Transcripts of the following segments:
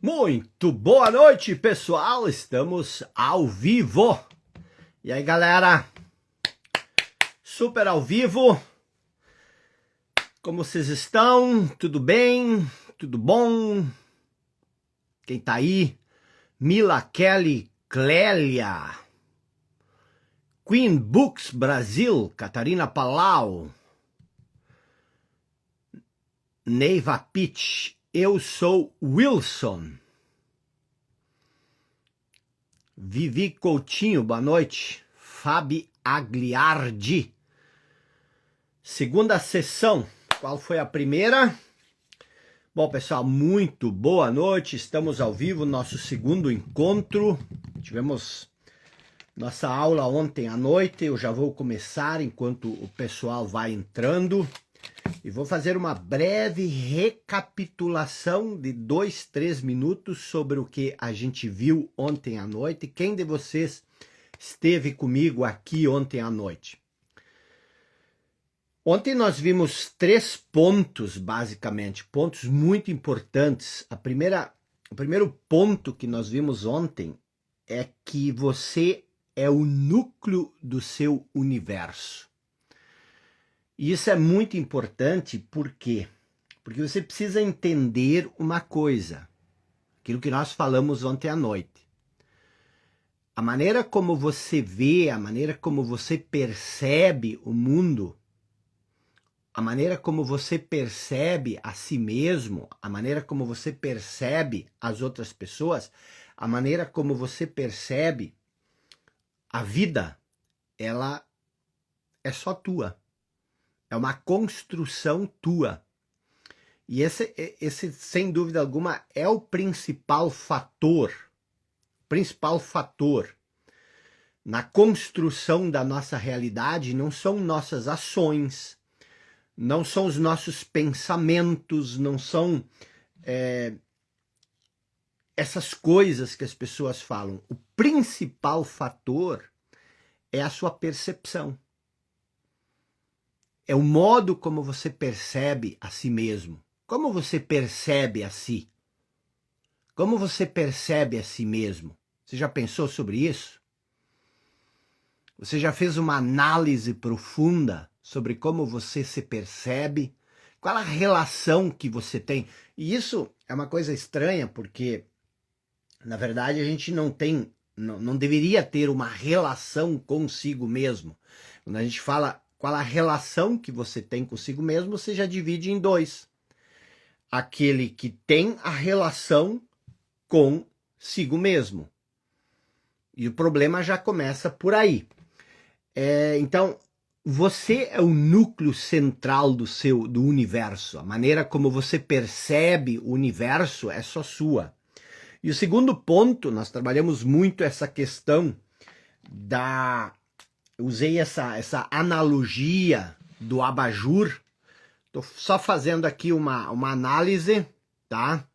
Muito boa noite, pessoal. Estamos ao vivo. E aí, galera? Super ao vivo. Como vocês estão? Tudo bem? Tudo bom? Quem tá aí? Mila Kelly Clélia. Queen Books Brasil, Catarina Palau. Neiva Pitch. Eu sou Wilson. Vivi Coutinho, boa noite. Fabi Agliardi. Segunda sessão. Qual foi a primeira? Bom, pessoal, muito boa noite. Estamos ao vivo, nosso segundo encontro. Tivemos nossa aula ontem à noite. Eu já vou começar enquanto o pessoal vai entrando. E vou fazer uma breve recapitulação de 2, 3 minutos sobre o que a gente viu ontem à noite. Quem de vocês esteve comigo aqui ontem à noite? Ontem nós vimos 3 pontos, basicamente, pontos muito importantes. O primeiro ponto que nós vimos ontem é que você é o núcleo do seu universo. E isso é muito importante, por quê? Porque você precisa entender uma coisa, aquilo que nós falamos ontem à noite. A maneira como você vê, a maneira como você percebe o mundo, a maneira como você percebe a si mesmo, a maneira como você percebe as outras pessoas, a maneira como você percebe a vida, ela é só tua. É uma construção tua. E esse, sem dúvida alguma, é o principal fator na construção da nossa realidade. Não são nossas ações, não são os nossos pensamentos, não são essas coisas que as pessoas falam. O principal fator é a sua percepção. É o modo como você percebe a si mesmo. Como você percebe a si? Como você percebe a si mesmo? Você já pensou sobre isso? Você já fez uma análise profunda sobre como você se percebe? Qual a relação que você tem? E isso é uma coisa estranha, porque, na verdade, a gente não deveria ter uma relação consigo mesmo. Quando a gente fala qual a relação que você tem consigo mesmo, você já divide em 2. Aquele que tem a relação consigo mesmo. E o problema já começa por aí. Então, você é o núcleo central do universo. A maneira como você percebe o universo é só sua. E o segundo ponto, nós trabalhamos muito essa questão usei essa analogia do abajur. Estou só fazendo aqui uma análise, tá?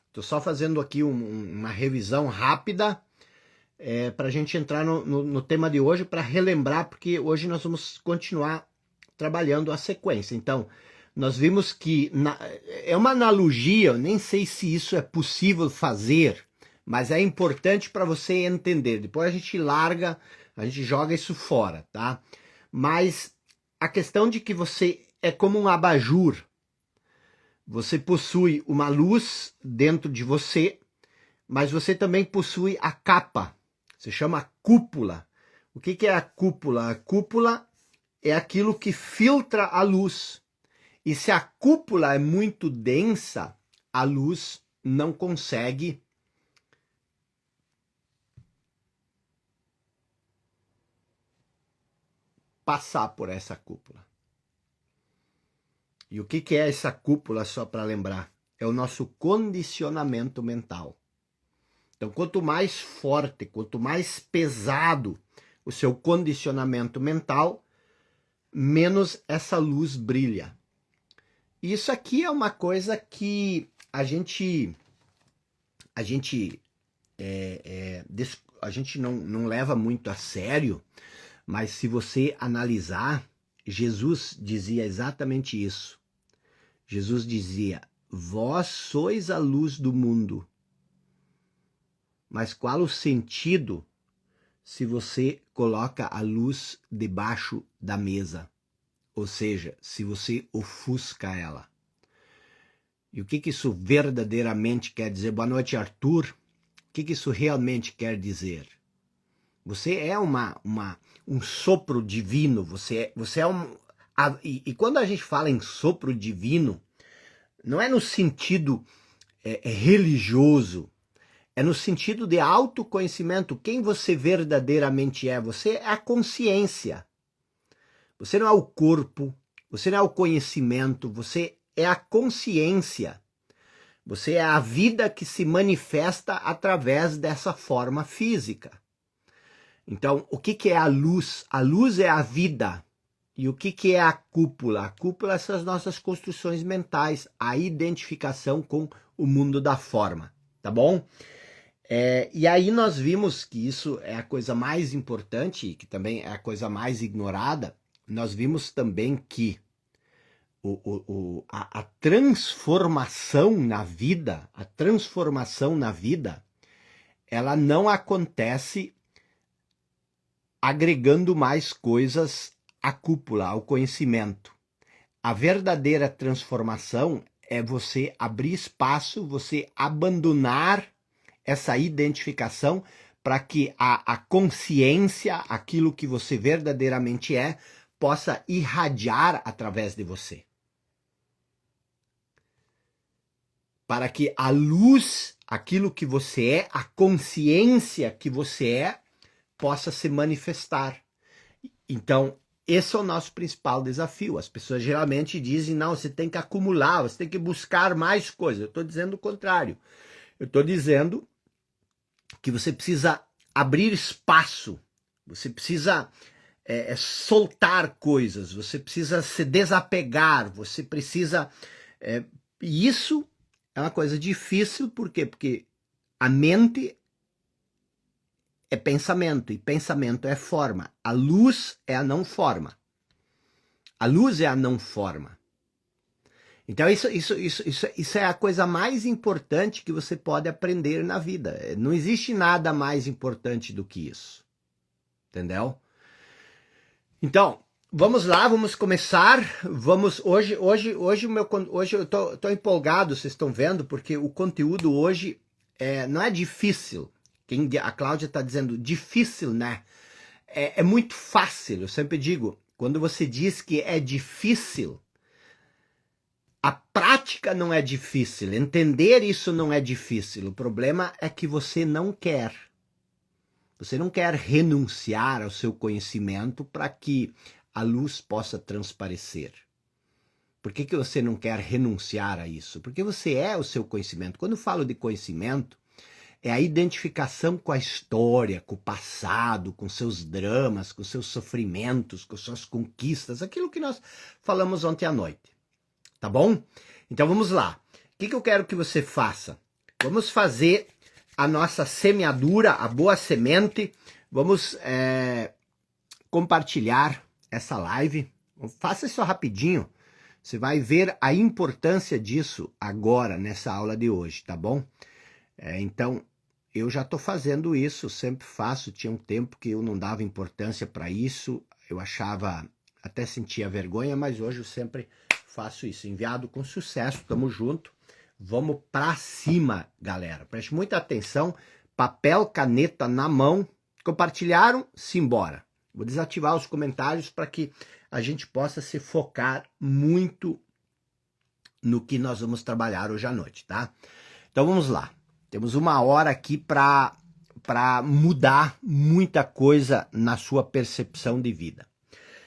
Estou só fazendo aqui uma revisão rápida para a gente entrar no tema de hoje, para relembrar, porque hoje nós vamos continuar trabalhando a sequência. Então, nós vimos que é uma analogia, eu nem sei se isso é possível fazer, mas é importante para você entender. Depois a gente a gente joga isso fora, tá? Mas a questão de que você é como um abajur. Você possui uma luz dentro de você, mas você também possui a capa. Se chama cúpula. O que é a cúpula? A cúpula é aquilo que filtra a luz. E se a cúpula é muito densa, a luz não consegue passar por essa cúpula. E o que é essa cúpula, só para lembrar? É o nosso condicionamento mental. Então, quanto mais forte, quanto mais pesado o seu condicionamento mental, menos essa luz brilha. Isso aqui é uma coisa que a gente não leva muito a sério, mas se você analisar, Jesus dizia exatamente isso. Jesus dizia: vós sois a luz do mundo. mas qual o sentido se você coloca a luz debaixo da mesa? Ou seja, se você ofusca ela. E o que isso verdadeiramente quer dizer? Boa noite, Arthur. O que isso realmente quer dizer? Você é um sopro divino, você é um... E quando a gente fala em sopro divino, não é no sentido religioso, é no sentido de autoconhecimento. Quem você verdadeiramente é? Você é a consciência. Você não é o corpo, você não é o conhecimento, você é a consciência. Você é a vida que se manifesta através dessa forma física. Então, o que é a luz? A luz é a vida. E o que é a cúpula? A cúpula são as nossas construções mentais, a identificação com o mundo da forma, tá bom? E aí nós vimos que isso é a coisa mais importante, que também é a coisa mais ignorada. Nós vimos também que a transformação na vida, ela não acontece agregando mais coisas à cúpula, ao conhecimento. A verdadeira transformação é você abrir espaço, você abandonar essa identificação para que a consciência, aquilo que você verdadeiramente é, possa irradiar através de você. Para que a luz, aquilo que você é, a consciência que você é, possa se manifestar. Então, esse é o nosso principal desafio. As pessoas geralmente dizem, não, você tem que acumular, você tem que buscar mais coisas. Eu estou dizendo o contrário. Eu estou dizendo que você precisa abrir espaço, você precisa soltar coisas, você precisa se desapegar, você precisa... E isso é uma coisa difícil, por quê? Porque a mente é pensamento, e pensamento é forma. A luz é a não forma. A luz é a não forma. Então isso é a coisa mais importante que você pode aprender na vida. Não existe nada mais importante do que isso. Entendeu? Então, vamos lá, vamos começar. Hoje eu tô empolgado, vocês estão vendo, porque o conteúdo hoje não é difícil. A Cláudia está dizendo difícil, né? É muito fácil. Eu sempre digo, quando você diz que é difícil, a prática não é difícil, entender isso não é difícil. O problema é que você não quer. Você não quer renunciar ao seu conhecimento para que a luz possa transparecer. Por que você não quer renunciar a isso? Porque você é o seu conhecimento. Quando eu falo de conhecimento, é a identificação com a história, com o passado, com seus dramas, com seus sofrimentos, com suas conquistas, aquilo que nós falamos ontem à noite. Tá bom? Então vamos lá. O que eu quero que você faça? Vamos fazer a nossa semeadura, a boa semente. Vamos compartilhar essa live. Faça isso rapidinho. Você vai ver a importância disso agora, nessa aula de hoje, tá bom? Então, eu já estou fazendo isso, sempre faço. Tinha um tempo que eu não dava importância para isso. Eu achava, até sentia vergonha, mas hoje eu sempre faço isso. Enviado com sucesso, tamo junto. Vamos pra cima, galera. Preste muita atenção. Papel, caneta na mão. Compartilharam? Simbora. Vou desativar os comentários para que a gente possa se focar muito no que nós vamos trabalhar hoje à noite, tá? Então vamos lá. Temos 1 hora aqui para mudar muita coisa na sua percepção de vida.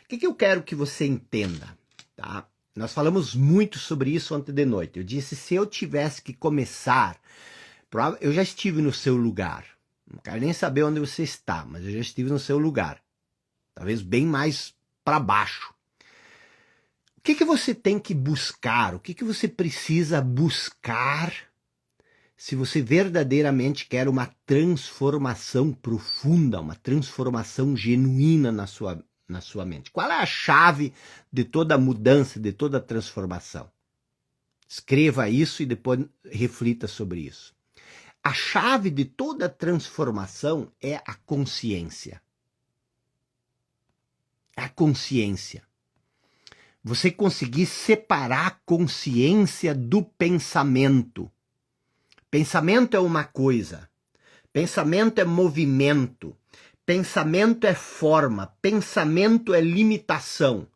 O que eu quero que você entenda, tá? Nós falamos muito sobre isso ontem de noite. Eu disse, se eu tivesse que começar, eu já estive no seu lugar. Não quero nem saber onde você está, mas eu já estive no seu lugar. Talvez bem mais para baixo. O que você tem que buscar? O que você precisa buscar se você verdadeiramente quer uma transformação profunda, uma transformação genuína na sua mente? Qual é a chave de toda mudança, de toda transformação? Escreva isso e depois reflita sobre isso. A chave de toda transformação é a consciência. A consciência. Você conseguir separar a consciência do pensamento. Pensamento é uma coisa. Pensamento é movimento. Pensamento é forma. Pensamento é limitação.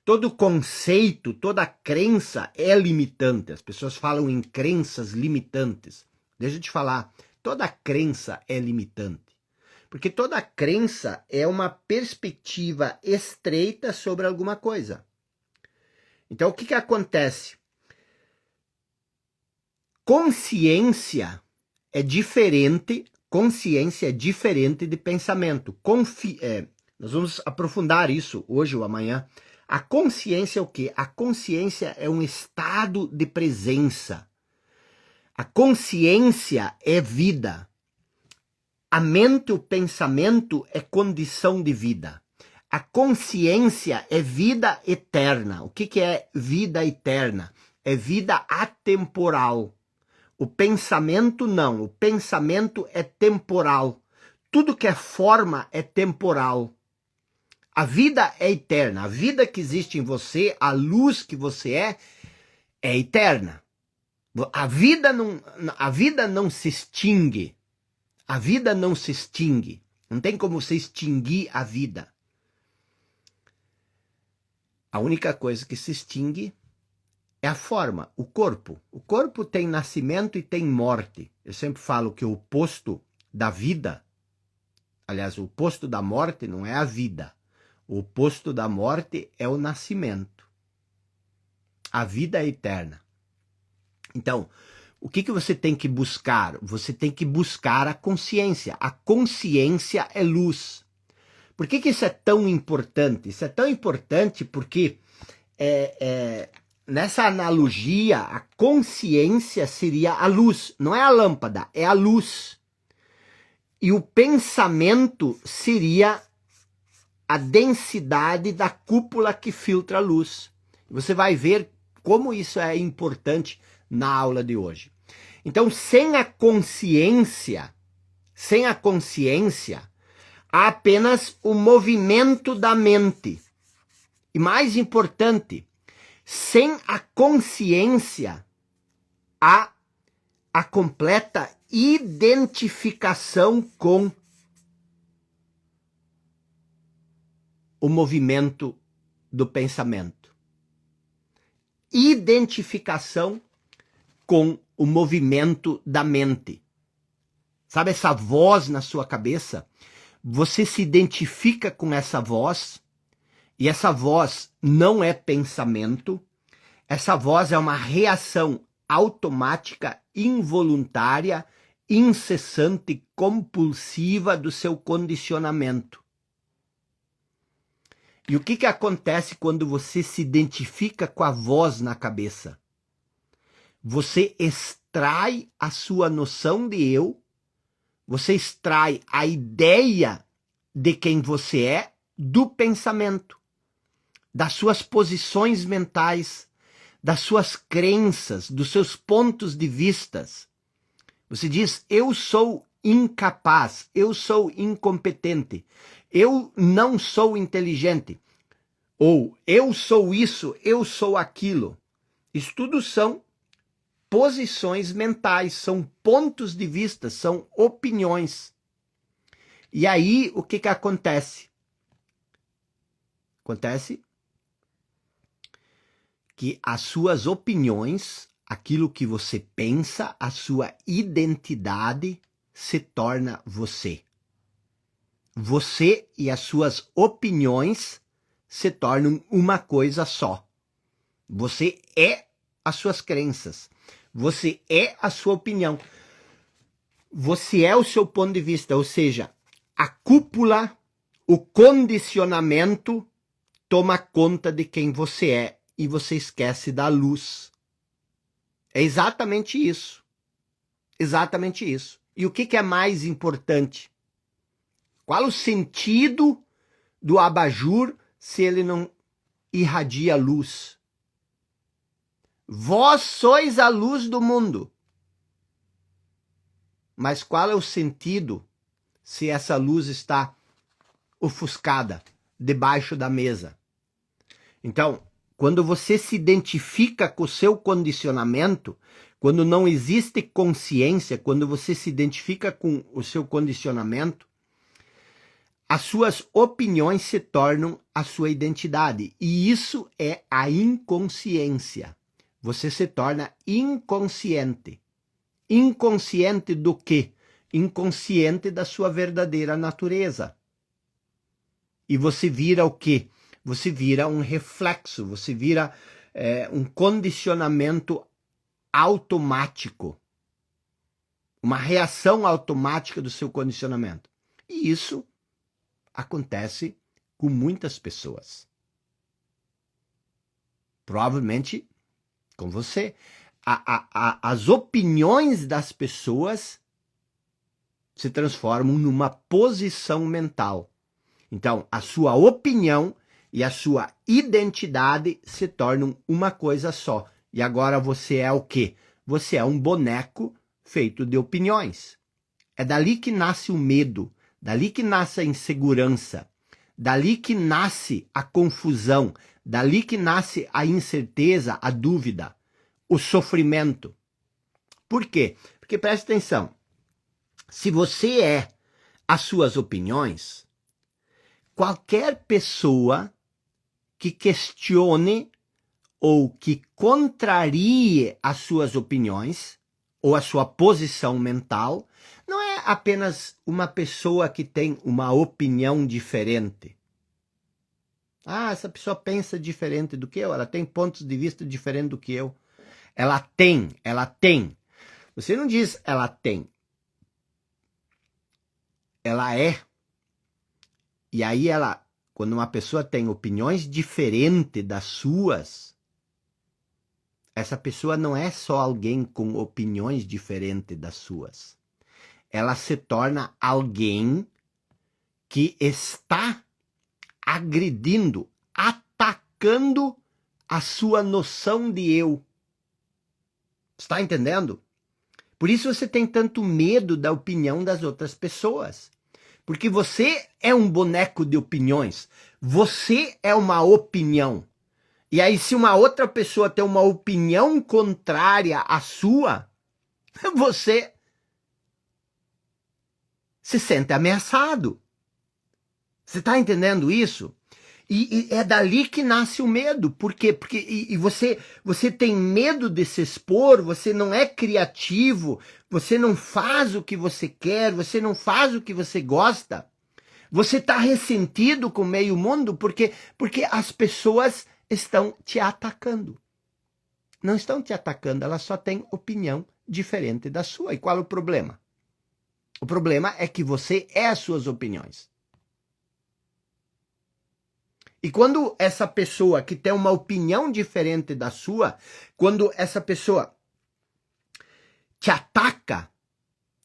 Todo conceito, toda crença é limitante. As pessoas falam em crenças limitantes. Deixa eu te falar, toda crença é limitante. Porque toda crença é uma perspectiva estreita sobre alguma coisa. Então, o que acontece? Consciência é diferente de pensamento. Nós vamos aprofundar isso hoje ou amanhã. A consciência é o quê? A consciência é um estado de presença. A consciência é vida. A mente, o pensamento é condição de vida. A consciência é vida eterna. O que é vida eterna? É vida atemporal. O pensamento não. O pensamento é temporal. Tudo que é forma é temporal. A vida é eterna. A vida que existe em você, a luz que você é eterna. A vida não se extingue. A vida não se extingue. Não tem como você extinguir a vida. A única coisa que se extingue é a forma, o corpo. O corpo tem nascimento e tem morte. Eu sempre falo que o oposto da vida, aliás, o oposto da morte não é a vida. O oposto da morte é o nascimento. A vida é eterna. Então, o que você tem que buscar? Você tem que buscar a consciência. A consciência é luz. Por que isso é tão importante? Isso é tão importante porque nessa analogia, a consciência seria a luz. Não é a lâmpada, é a luz. E o pensamento seria a densidade da cúpula que filtra a luz. Você vai ver como isso é importante na aula de hoje. Então, sem a consciência, há apenas o movimento da mente. E mais importante, sem a consciência, há a completa identificação com o movimento do pensamento. Identificação com o movimento da mente. Sabe essa voz na sua cabeça? Você se identifica com essa voz, e essa voz não é pensamento, essa voz é uma reação automática, involuntária, incessante, compulsiva do seu condicionamento. E o que acontece quando você se identifica com a voz na cabeça? Você extrai a sua noção de eu, você extrai a ideia de quem você é do pensamento, das suas posições mentais, das suas crenças, dos seus pontos de vistas. Você diz, eu sou incapaz, eu sou incompetente, eu não sou inteligente, ou eu sou isso, eu sou aquilo. Isso tudo são posições mentais, são pontos de vista, são opiniões. E aí, o que acontece? Acontece que as suas opiniões, aquilo que você pensa, a sua identidade se torna você. Você e as suas opiniões se tornam uma coisa só. Você é as suas crenças. Você é a sua opinião. Você é o seu ponto de vista, ou seja, a cúpula, o condicionamento toma conta de quem você é e você esquece da luz. É exatamente isso. Exatamente isso. E o que é mais importante? Qual o sentido do abajur se ele não irradia luz? Vós sois a luz do mundo. mas qual é o sentido se essa luz está ofuscada debaixo da mesa? Então, quando você se identifica com o seu condicionamento, quando não existe consciência, quando você se identifica com o seu condicionamento, as suas opiniões se tornam a sua identidade. E isso é a inconsciência. Você se torna inconsciente. Inconsciente do quê? Inconsciente da sua verdadeira natureza. E você vira o quê? Você vira um reflexo, você vira um condicionamento automático. Uma reação automática do seu condicionamento. E isso acontece com muitas pessoas. Provavelmente com você. As opiniões das pessoas se transformam numa posição mental. Então, a sua opinião e a sua identidade se tornam uma coisa só. E agora você é o quê? Você é um boneco feito de opiniões. É dali que nasce o medo, dali que nasce a insegurança, dali que nasce a confusão, dali que nasce a incerteza, a dúvida, o sofrimento. Por quê? Porque preste atenção, se você é as suas opiniões, qualquer pessoa que questione ou que contrarie as suas opiniões ou a sua posição mental, não é apenas uma pessoa que tem uma opinião diferente. Ah, essa pessoa pensa diferente do que eu, ela tem pontos de vista diferentes do que eu. Ela tem. Você não diz ela tem. Ela é. E aí quando uma pessoa tem opiniões diferentes das suas, essa pessoa não é só alguém com opiniões diferentes das suas. Ela se torna alguém que está agredindo, atacando a sua noção de eu. Está entendendo? Por isso você tem tanto medo da opinião das outras pessoas. Porque você é um boneco de opiniões. Você é uma opinião. E aí, se uma outra pessoa tem uma opinião contrária à sua, você se sente ameaçado. Você está entendendo isso? E é dali que nasce o medo. Por quê? Porque você tem medo de se expor, você não é criativo, você não faz o que você quer, você não faz o que você gosta. Você está ressentido com o meio mundo porque as pessoas estão te atacando. Não estão te atacando, elas só têm opinião diferente da sua. E qual é o problema? O problema é que você é as suas opiniões. E quando essa pessoa que tem uma opinião diferente da sua, quando essa pessoa te ataca,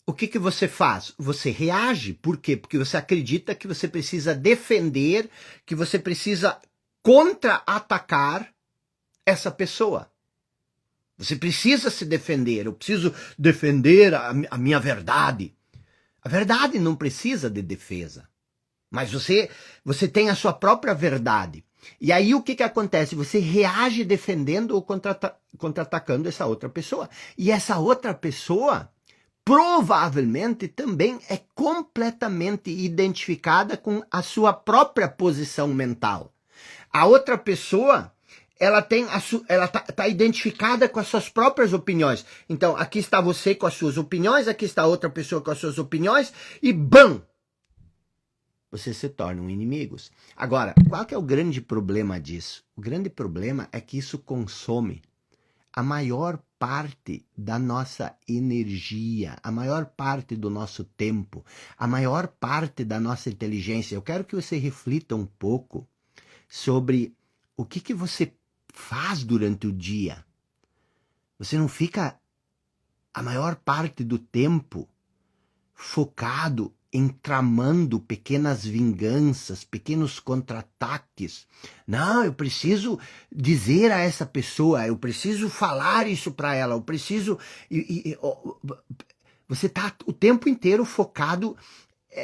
o que você faz? Você reage. Por quê? Porque você acredita que você precisa defender, que você precisa contra-atacar essa pessoa. Você precisa se defender. Eu preciso defender a minha verdade. A verdade não precisa de defesa. Mas você tem a sua própria verdade. E aí o que acontece? Você reage defendendo ou contra-atacando essa outra pessoa. E essa outra pessoa provavelmente também é completamente identificada com a sua própria posição mental. A outra pessoa, ela tá identificada com as suas próprias opiniões. Então, aqui está você com as suas opiniões, aqui está outra pessoa com as suas opiniões, e bam! Vocês se tornam inimigos. Agora, qual que é o grande problema disso? O grande problema é que isso consome a maior parte da nossa energia, a maior parte do nosso tempo, a maior parte da nossa inteligência. Eu quero que você reflita um pouco sobre o que você faz durante o dia. Você não fica a maior parte do tempo focado em tramando pequenas vinganças, pequenos contra-ataques. Não, eu preciso dizer a essa pessoa, eu preciso falar isso para ela, eu preciso... Você está o tempo inteiro focado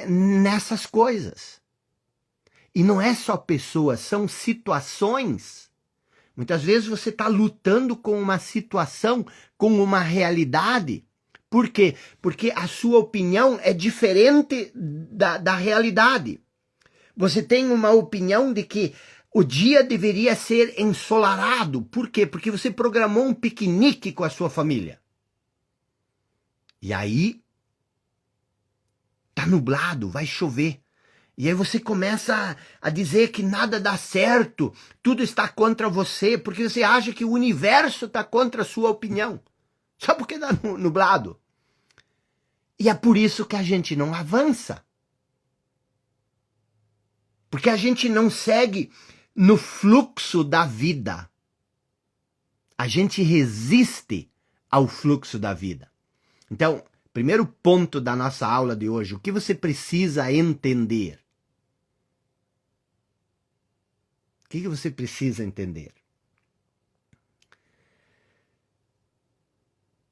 nessas coisas. E não é só pessoas, são situações. Muitas vezes você está lutando com uma situação, com uma realidade. Por quê? Porque a sua opinião é diferente da realidade. Você tem uma opinião de que o dia deveria ser ensolarado. Por quê? Porque você programou um piquenique com a sua família. E aí, tá nublado, vai chover. E aí você começa a dizer que nada dá certo, tudo está contra você, porque você acha que o universo está contra a sua opinião. Só porque está nublado. E é por isso que a gente não avança. Porque a gente não segue no fluxo da vida. A gente resiste ao fluxo da vida. Então, primeiro ponto da nossa aula de hoje, o que você precisa entender? O que você precisa entender?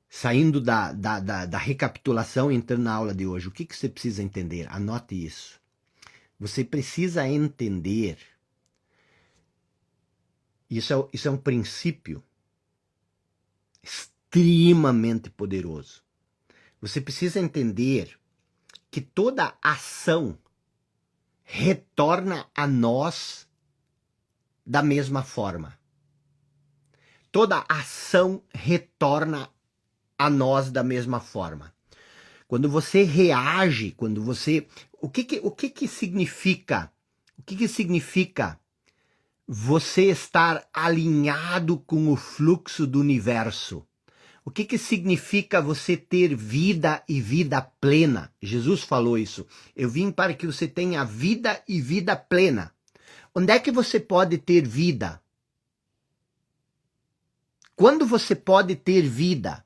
Saindo da recapitulação e entrando na aula de hoje, o que você precisa entender? Anote isso. Você precisa entender, isso é um princípio extremamente poderoso. Você precisa entender que toda ação retorna a nós da mesma forma. Toda ação retorna a nós da mesma forma. Quando você reage, quando você... O que significa? O que significa você estar alinhado com o fluxo do universo? O que significa você ter vida e vida plena? Jesus falou isso. Eu vim para que você tenha vida e vida plena. Onde é que você pode ter vida? Quando você pode ter vida?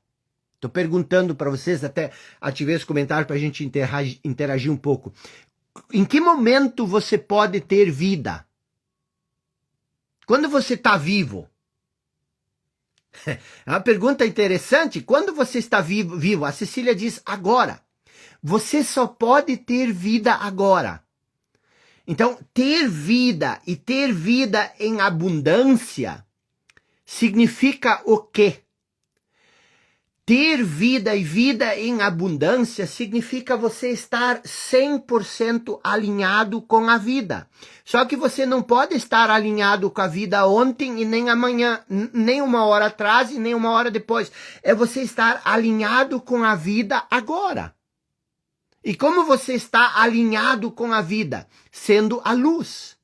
Estou perguntando para vocês, até ativei os comentários para a gente interagir um pouco. Em que momento você pode ter vida? Quando você está vivo? É uma pergunta interessante. Quando você está vivo? A Cecília diz agora. Você só pode ter vida agora. Então, ter vida e ter vida em abundância significa o quê? Ter vida e vida em abundância significa você estar 100% alinhado com a vida. Só que você não pode estar alinhado com a vida ontem e nem amanhã, nem uma hora atrás e nem uma hora depois. É você estar alinhado com a vida agora. E como você está alinhado com a vida? Sendo a luz.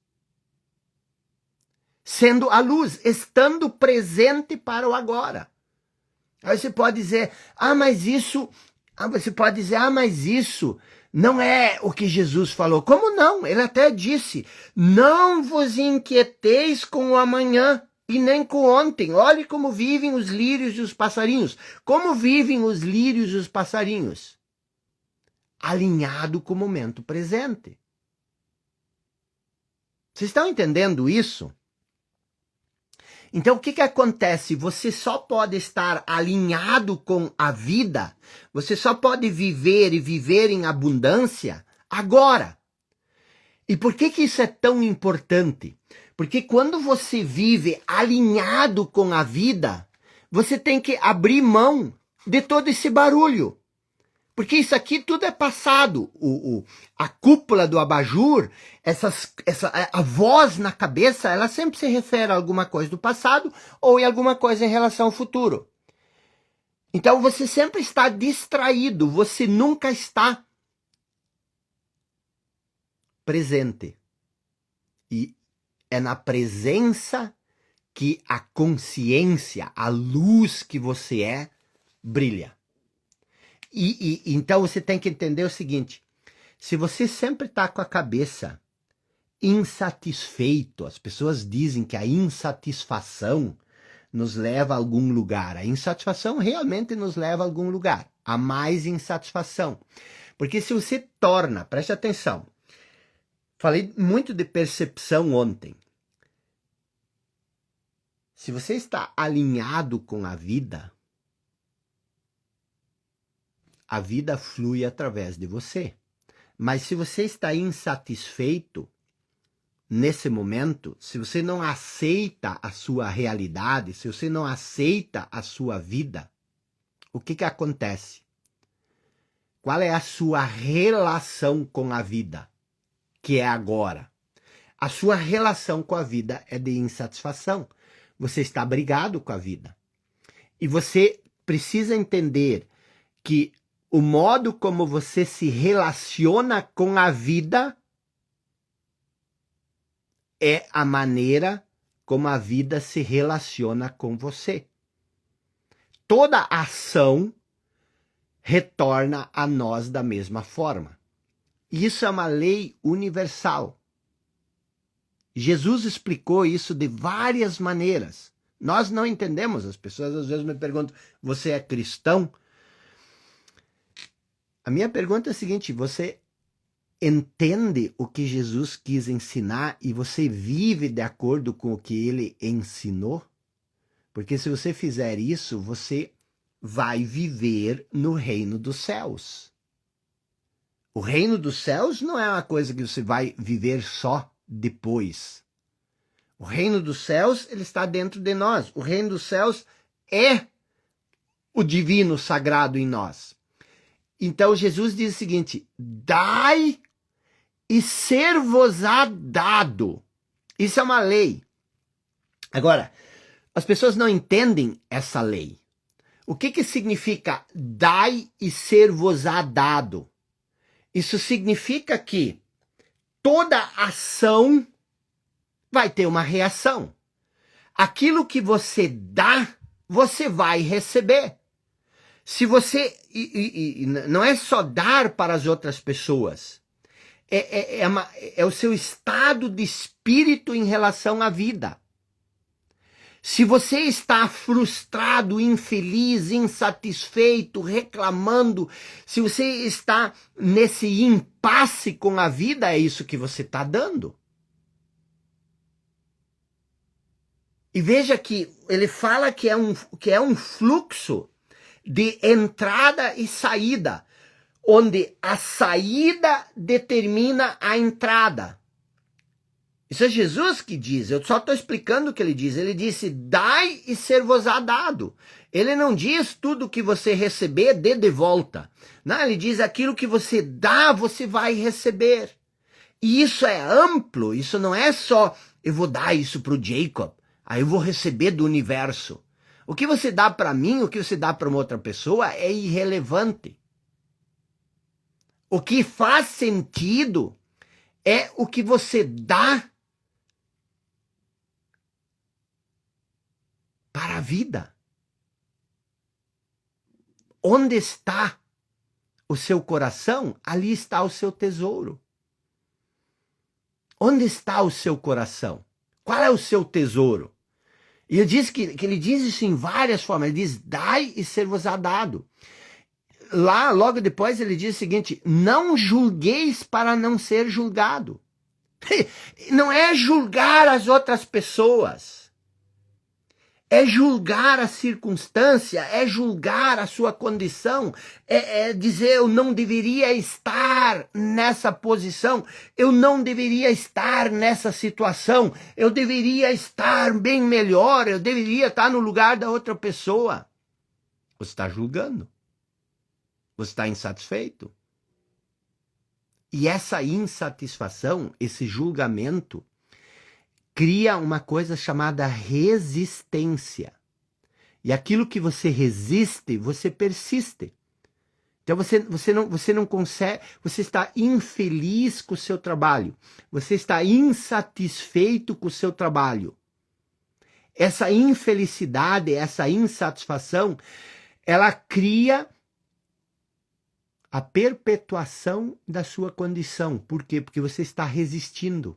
Sendo a luz, estando presente para o agora. Aí você pode dizer, mas isso não é o que Jesus falou. Como não? Ele até disse, não vos inquieteis com o amanhã e nem com ontem. Olhe como vivem os lírios e os passarinhos. Como vivem os lírios e os passarinhos? Alinhado com o momento presente. Vocês estão entendendo isso? Então, o que acontece? Você só pode estar alinhado com a vida, você só pode viver e viver em abundância agora. E por que isso é tão importante? Porque quando você vive alinhado com a vida, você tem que abrir mão de todo esse barulho. Porque isso aqui tudo é passado. A cúpula do abajur, a voz na cabeça, ela sempre se refere a alguma coisa do passado ou em alguma coisa em relação ao futuro. Então você sempre está distraído, você nunca está presente. E é na presença que a consciência, a luz que você é, brilha. Então você tem que entender o seguinte, se você sempre está com a cabeça insatisfeito, as pessoas dizem que a insatisfação nos leva a algum lugar. A insatisfação realmente nos leva a algum lugar, a mais insatisfação. Porque se você torna, preste atenção, falei muito de percepção ontem. Se você está alinhado com a vida a vida flui através de você. Mas se você está insatisfeito nesse momento, se você não aceita a sua realidade, se você não aceita a sua vida, o que acontece? Qual é a sua relação com a vida, que é agora? A sua relação com a vida é de insatisfação. Você está brigado com a vida. E você precisa entender que o modo como você se relaciona com a vida é a maneira como a vida se relaciona com você. Toda ação retorna a nós da mesma forma. Isso é uma lei universal. Jesus explicou isso de várias maneiras. Nós não entendemos. As pessoas às vezes me perguntam, você é cristão? A minha pergunta é a seguinte, você entende o que Jesus quis ensinar e você vive de acordo com o que ele ensinou? Porque se você fizer isso, você vai viver no reino dos céus. O reino dos céus não é uma coisa que você vai viver só depois. O reino dos céus, ele está dentro de nós. O reino dos céus é o divino sagrado em nós. Então Jesus diz o seguinte, dai e ser-vos-á dado. Isso é uma lei. Agora, as pessoas não entendem essa lei. O que significa dai e ser-vos-á dado? Isso significa que toda ação vai ter uma reação. Aquilo que você dá, você vai receber. Se você... não é só dar para as outras pessoas. É o seu estado de espírito em relação à vida. Se você está frustrado, infeliz, insatisfeito, reclamando, se você está nesse impasse com a vida, é isso que você está dando. E veja que ele fala que é um fluxo de entrada e saída, onde a saída determina a entrada. Isso é Jesus que diz, eu só estou explicando o que ele diz. Ele disse, dai e ser-vos-á dado. Ele não diz tudo que você receber, dê de volta. Não, ele diz aquilo que você dá, você vai receber. E isso é amplo, isso não é só, eu vou dar isso para o Jacob, aí eu vou receber do universo. O que você dá para mim, o que você dá para uma outra pessoa é irrelevante. O que faz sentido é o que você dá para a vida. Onde está o seu coração, ali está o seu tesouro. Onde está o seu coração? Qual é o seu tesouro? E ele diz que ele diz isso em várias formas. Ele diz, dai e ser-vos-á dado. Lá, logo depois, ele diz o seguinte, não julgueis para não ser julgado. Não é julgar as outras pessoas. É julgar a circunstância, é julgar a sua condição, é dizer eu não deveria estar nessa posição, eu não deveria estar nessa situação, eu deveria estar bem melhor, eu deveria estar no lugar da outra pessoa. Você está julgando. Você está insatisfeito. E essa insatisfação, esse julgamento, cria uma coisa chamada resistência. E aquilo que você resiste, você persiste. Então você não consegue, você está infeliz com o seu trabalho. Você está insatisfeito com o seu trabalho. Essa infelicidade, essa insatisfação, ela cria a perpetuação da sua condição. Por quê? Porque você está resistindo.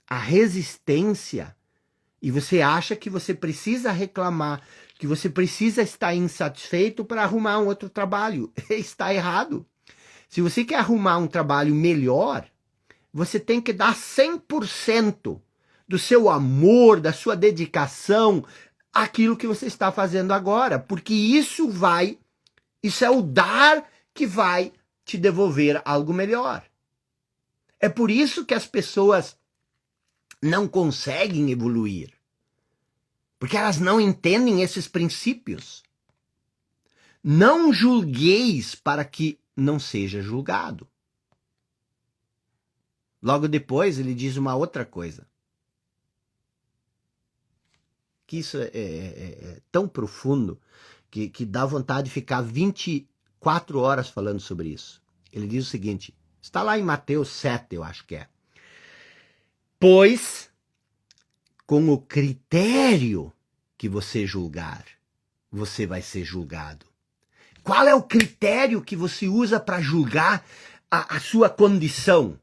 A resistência, e você acha que você precisa reclamar, que você precisa estar insatisfeito para arrumar um outro trabalho. Está errado. Se você quer arrumar um trabalho melhor, você tem que dar 100% do seu amor, da sua dedicação, àquilo que você está fazendo agora, porque isso vai Isso é o dar que vai te devolver algo melhor. É por isso que as pessoas não conseguem evoluir. Porque elas não entendem esses princípios. Não julgueis para que não seja julgado. Logo depois ele diz uma outra coisa. Que isso é tão profundo que dá vontade de ficar 24 horas falando sobre isso. Ele diz o seguinte, está lá em Mateus 7, eu acho que é. Pois, com o critério que você julgar, você vai ser julgado. Qual é o critério que você usa para julgar a sua condição?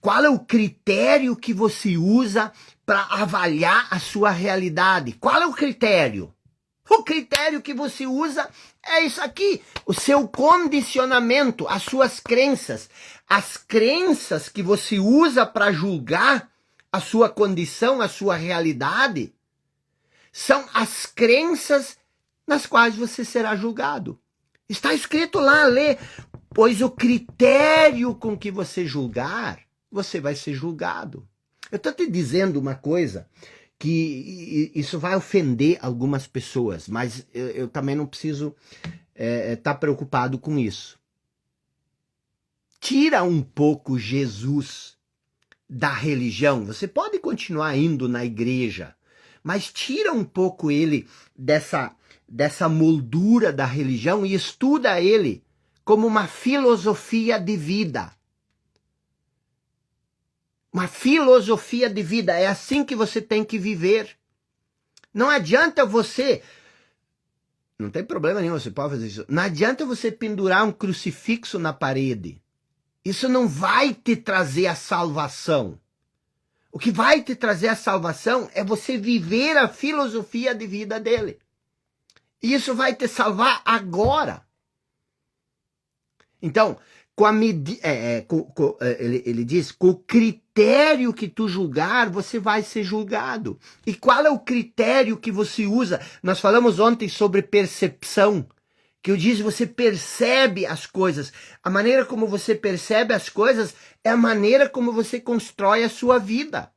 Qual é o critério que você usa para avaliar a sua realidade? Qual é o critério? O critério que você usa é isso aqui, o seu condicionamento, as suas crenças. As crenças que você usa para julgar a sua condição, a sua realidade, são as crenças nas quais você será julgado. Está escrito lá, lê, pois o critério com que você julgar, você vai ser julgado. Eu estou te dizendo uma coisa que isso vai ofender algumas pessoas, mas eu também não preciso estar preocupado com isso. Tira um pouco Jesus da religião. Você pode continuar indo na igreja, mas tira um pouco ele dessa moldura da religião e estuda ele como uma filosofia de vida. Uma filosofia de vida, é assim que você tem que viver. Não adianta você, não tem problema nenhum, você pode fazer isso. Não adianta você pendurar um crucifixo na parede. Isso não vai te trazer a salvação. O que vai te trazer a salvação é você viver a filosofia de vida dele. E isso vai te salvar agora. Então, ele diz, com o critério que tu julgar, você vai ser julgado. E qual é o critério que você usa? Nós falamos ontem sobre percepção, que eu disse, você percebe as coisas. A maneira como você percebe as coisas é a maneira como você constrói a sua vida.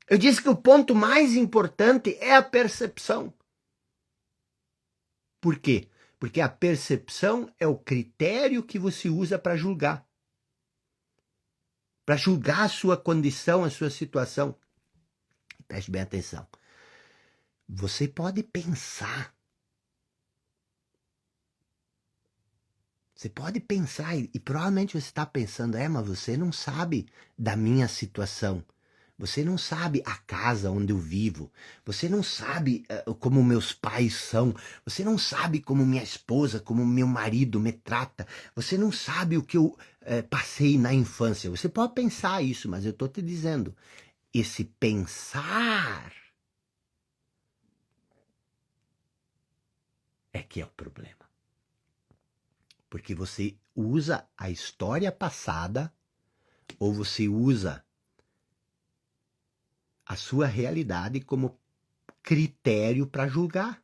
Eu disse que o ponto mais importante é a percepção. Por quê? Porque a percepção é o critério que você usa para julgar. Para julgar a sua condição, a sua situação. Preste bem atenção. Você pode pensar. Você pode pensar, e provavelmente você está pensando, mas você não sabe da minha situação. Você não sabe a casa onde eu vivo. Você não sabe como meus pais são. Você não sabe como minha esposa, como meu marido me trata. Você não sabe o que eu passei na infância. Você pode pensar isso, mas eu estou te dizendo. Esse pensar é que é o problema. Porque você usa a história passada ou você usa a sua realidade como critério para julgar.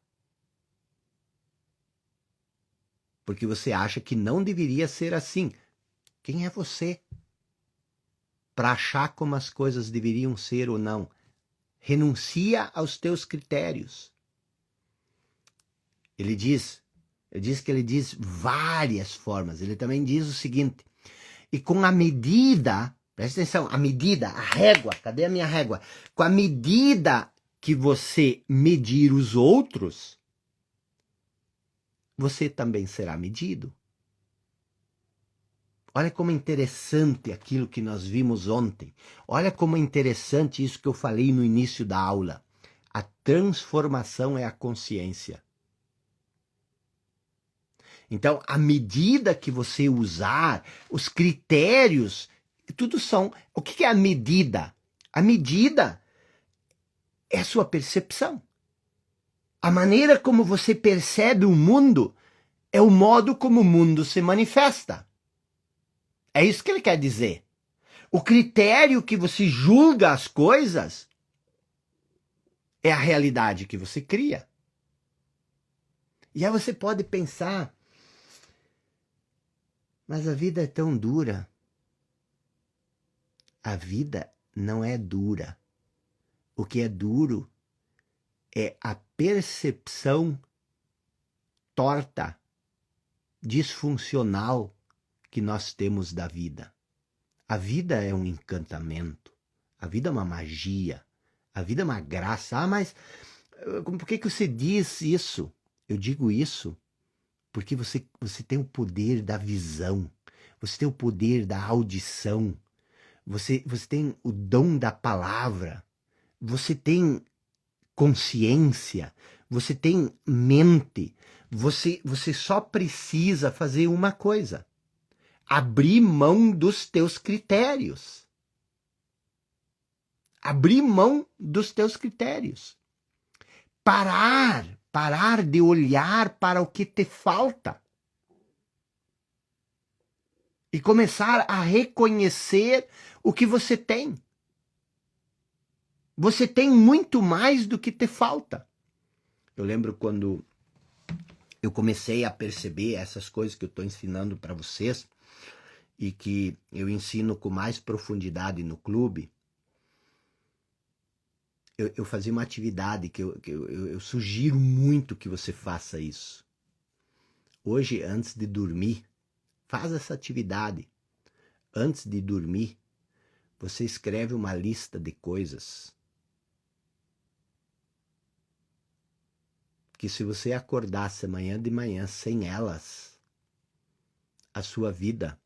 Porque você acha que não deveria ser assim. Quem é você para achar como as coisas deveriam ser ou não? Renuncia aos teus critérios. Ele diz, eu disse que ele diz várias formas. Ele também diz o seguinte, e com a medida, presta atenção, a medida, a régua, cadê a minha régua? Com a medida que você medir os outros, você também será medido. Olha como é interessante aquilo que nós vimos ontem. Olha como é interessante isso que eu falei no início da aula. A transformação é a consciência. Então, a medida que você usar, os critérios, tudo são... O que é a medida? A medida é a sua percepção. A maneira como você percebe o mundo é o modo como o mundo se manifesta. É isso que ele quer dizer. O critério que você julga as coisas é a realidade que você cria. E aí você pode pensar, Mas a vida é tão dura. A vida não é dura. O que é duro é a percepção torta, disfuncional que nós temos da vida. A vida é um encantamento. A vida é uma magia. A vida é uma graça. Ah, mas por que você diz isso? Eu digo isso porque você tem o poder da visão. Você tem o poder da audição. Você tem o dom da palavra. Você tem consciência. Você tem mente. Você só precisa fazer uma coisa: abrir mão dos teus critérios. Abrir mão dos teus critérios. Parar de olhar para o que te falta. E começar a reconhecer o que você tem. Você tem muito mais do que te falta. Eu lembro quando eu comecei a perceber essas coisas que eu estou ensinando para vocês e que eu ensino com mais profundidade no clube. Eu fazia uma atividade que eu sugiro muito que você faça isso. Hoje, antes de dormir, faz essa atividade. Antes de dormir, você escreve uma lista de coisas que, se você acordasse amanhã de manhã sem elas, a sua vida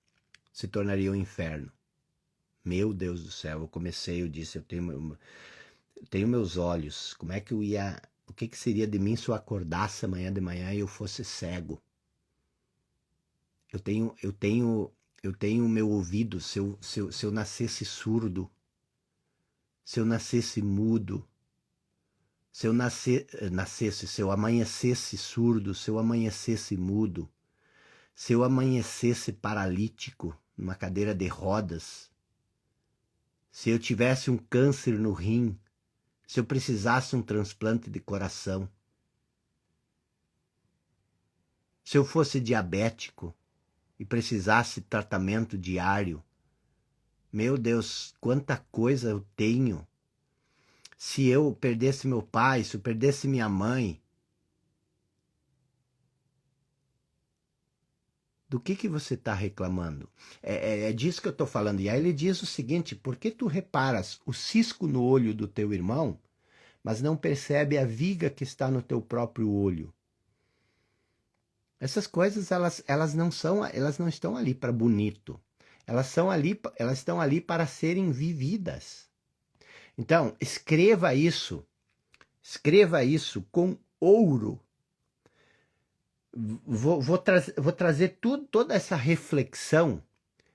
se tornaria um inferno. Meu Deus do céu, eu disse, eu tenho meus olhos, como é que eu ia... O que seria de mim se eu acordasse amanhã de manhã e eu fosse cego? Eu tenho o meu ouvido, se eu nascesse surdo, se eu nascesse mudo, se eu se eu amanhecesse surdo, se eu amanhecesse mudo, se eu amanhecesse paralítico, numa cadeira de rodas, se eu tivesse um câncer no rim, se eu precisasse um transplante de coração, se eu fosse diabético e precisasse tratamento diário, meu Deus, quanta coisa eu tenho. Se eu perdesse meu pai, se eu perdesse minha mãe, do que você está reclamando? É disso que eu estou falando. E aí ele diz o seguinte: por que tu reparas o cisco no olho do teu irmão, mas não percebe a viga que está no teu próprio olho? Essas coisas, elas não estão ali para bonito. Elas estão ali para serem vividas. Então, escreva isso com ouro. Vou trazer toda essa reflexão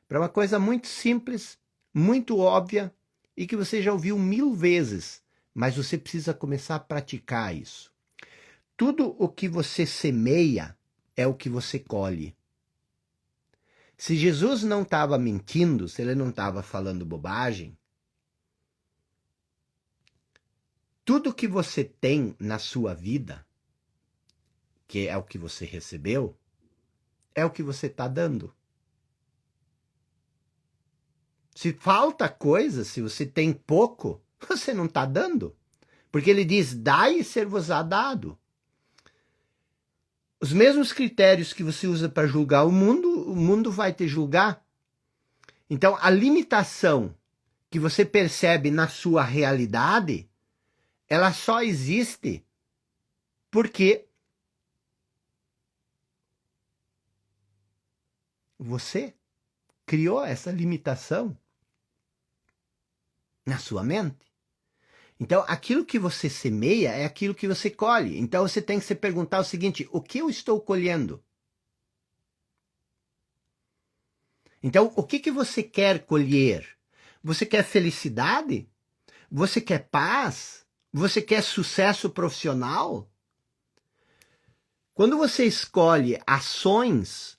para uma coisa muito simples, muito óbvia e que você já ouviu 1000 vezes, mas você precisa começar a praticar isso. Tudo o que você semeia é o que você colhe. Se Jesus não estava mentindo, se ele não estava falando bobagem, tudo que você tem na sua vida, que é o que você recebeu, é o que você está dando. Se falta coisa, se você tem pouco, você não está dando. Porque ele diz, dai e ser-vos-á dado. Os mesmos critérios que você usa para julgar o mundo vai te julgar. Então, a limitação que você percebe na sua realidade, ela só existe porque você criou essa limitação na sua mente. Então, aquilo que você semeia é aquilo que você colhe. Então, você tem que se perguntar o seguinte: o que eu estou colhendo? Então, o que você quer colher? Você quer felicidade? Você quer paz? Você quer sucesso profissional? Quando você escolhe ações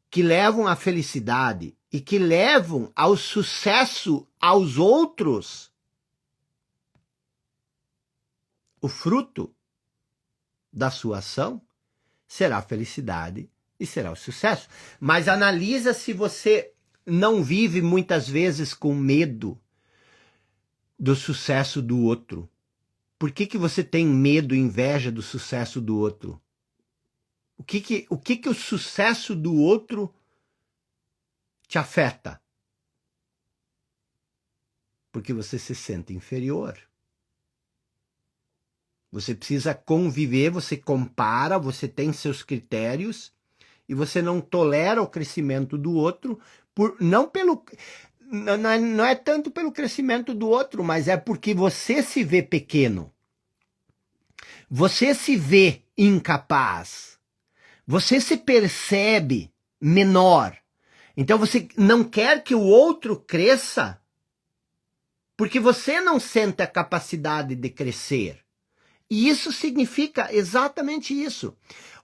que levam à felicidade e que levam ao sucesso aos outros, o fruto da sua ação será felicidade e será o sucesso. Mas analisa se você não vive muitas vezes com medo do sucesso do outro. Por que você tem medo e inveja do sucesso do outro? O que o sucesso do outro te afeta? Porque você se sente inferior. Você precisa conviver, você compara, você tem seus critérios e você não tolera o crescimento do outro, não é tanto pelo crescimento do outro, mas é porque você se vê pequeno. Você se vê incapaz. Você se percebe menor. Então você não quer que o outro cresça porque você não sente a capacidade de crescer. E isso significa exatamente isso.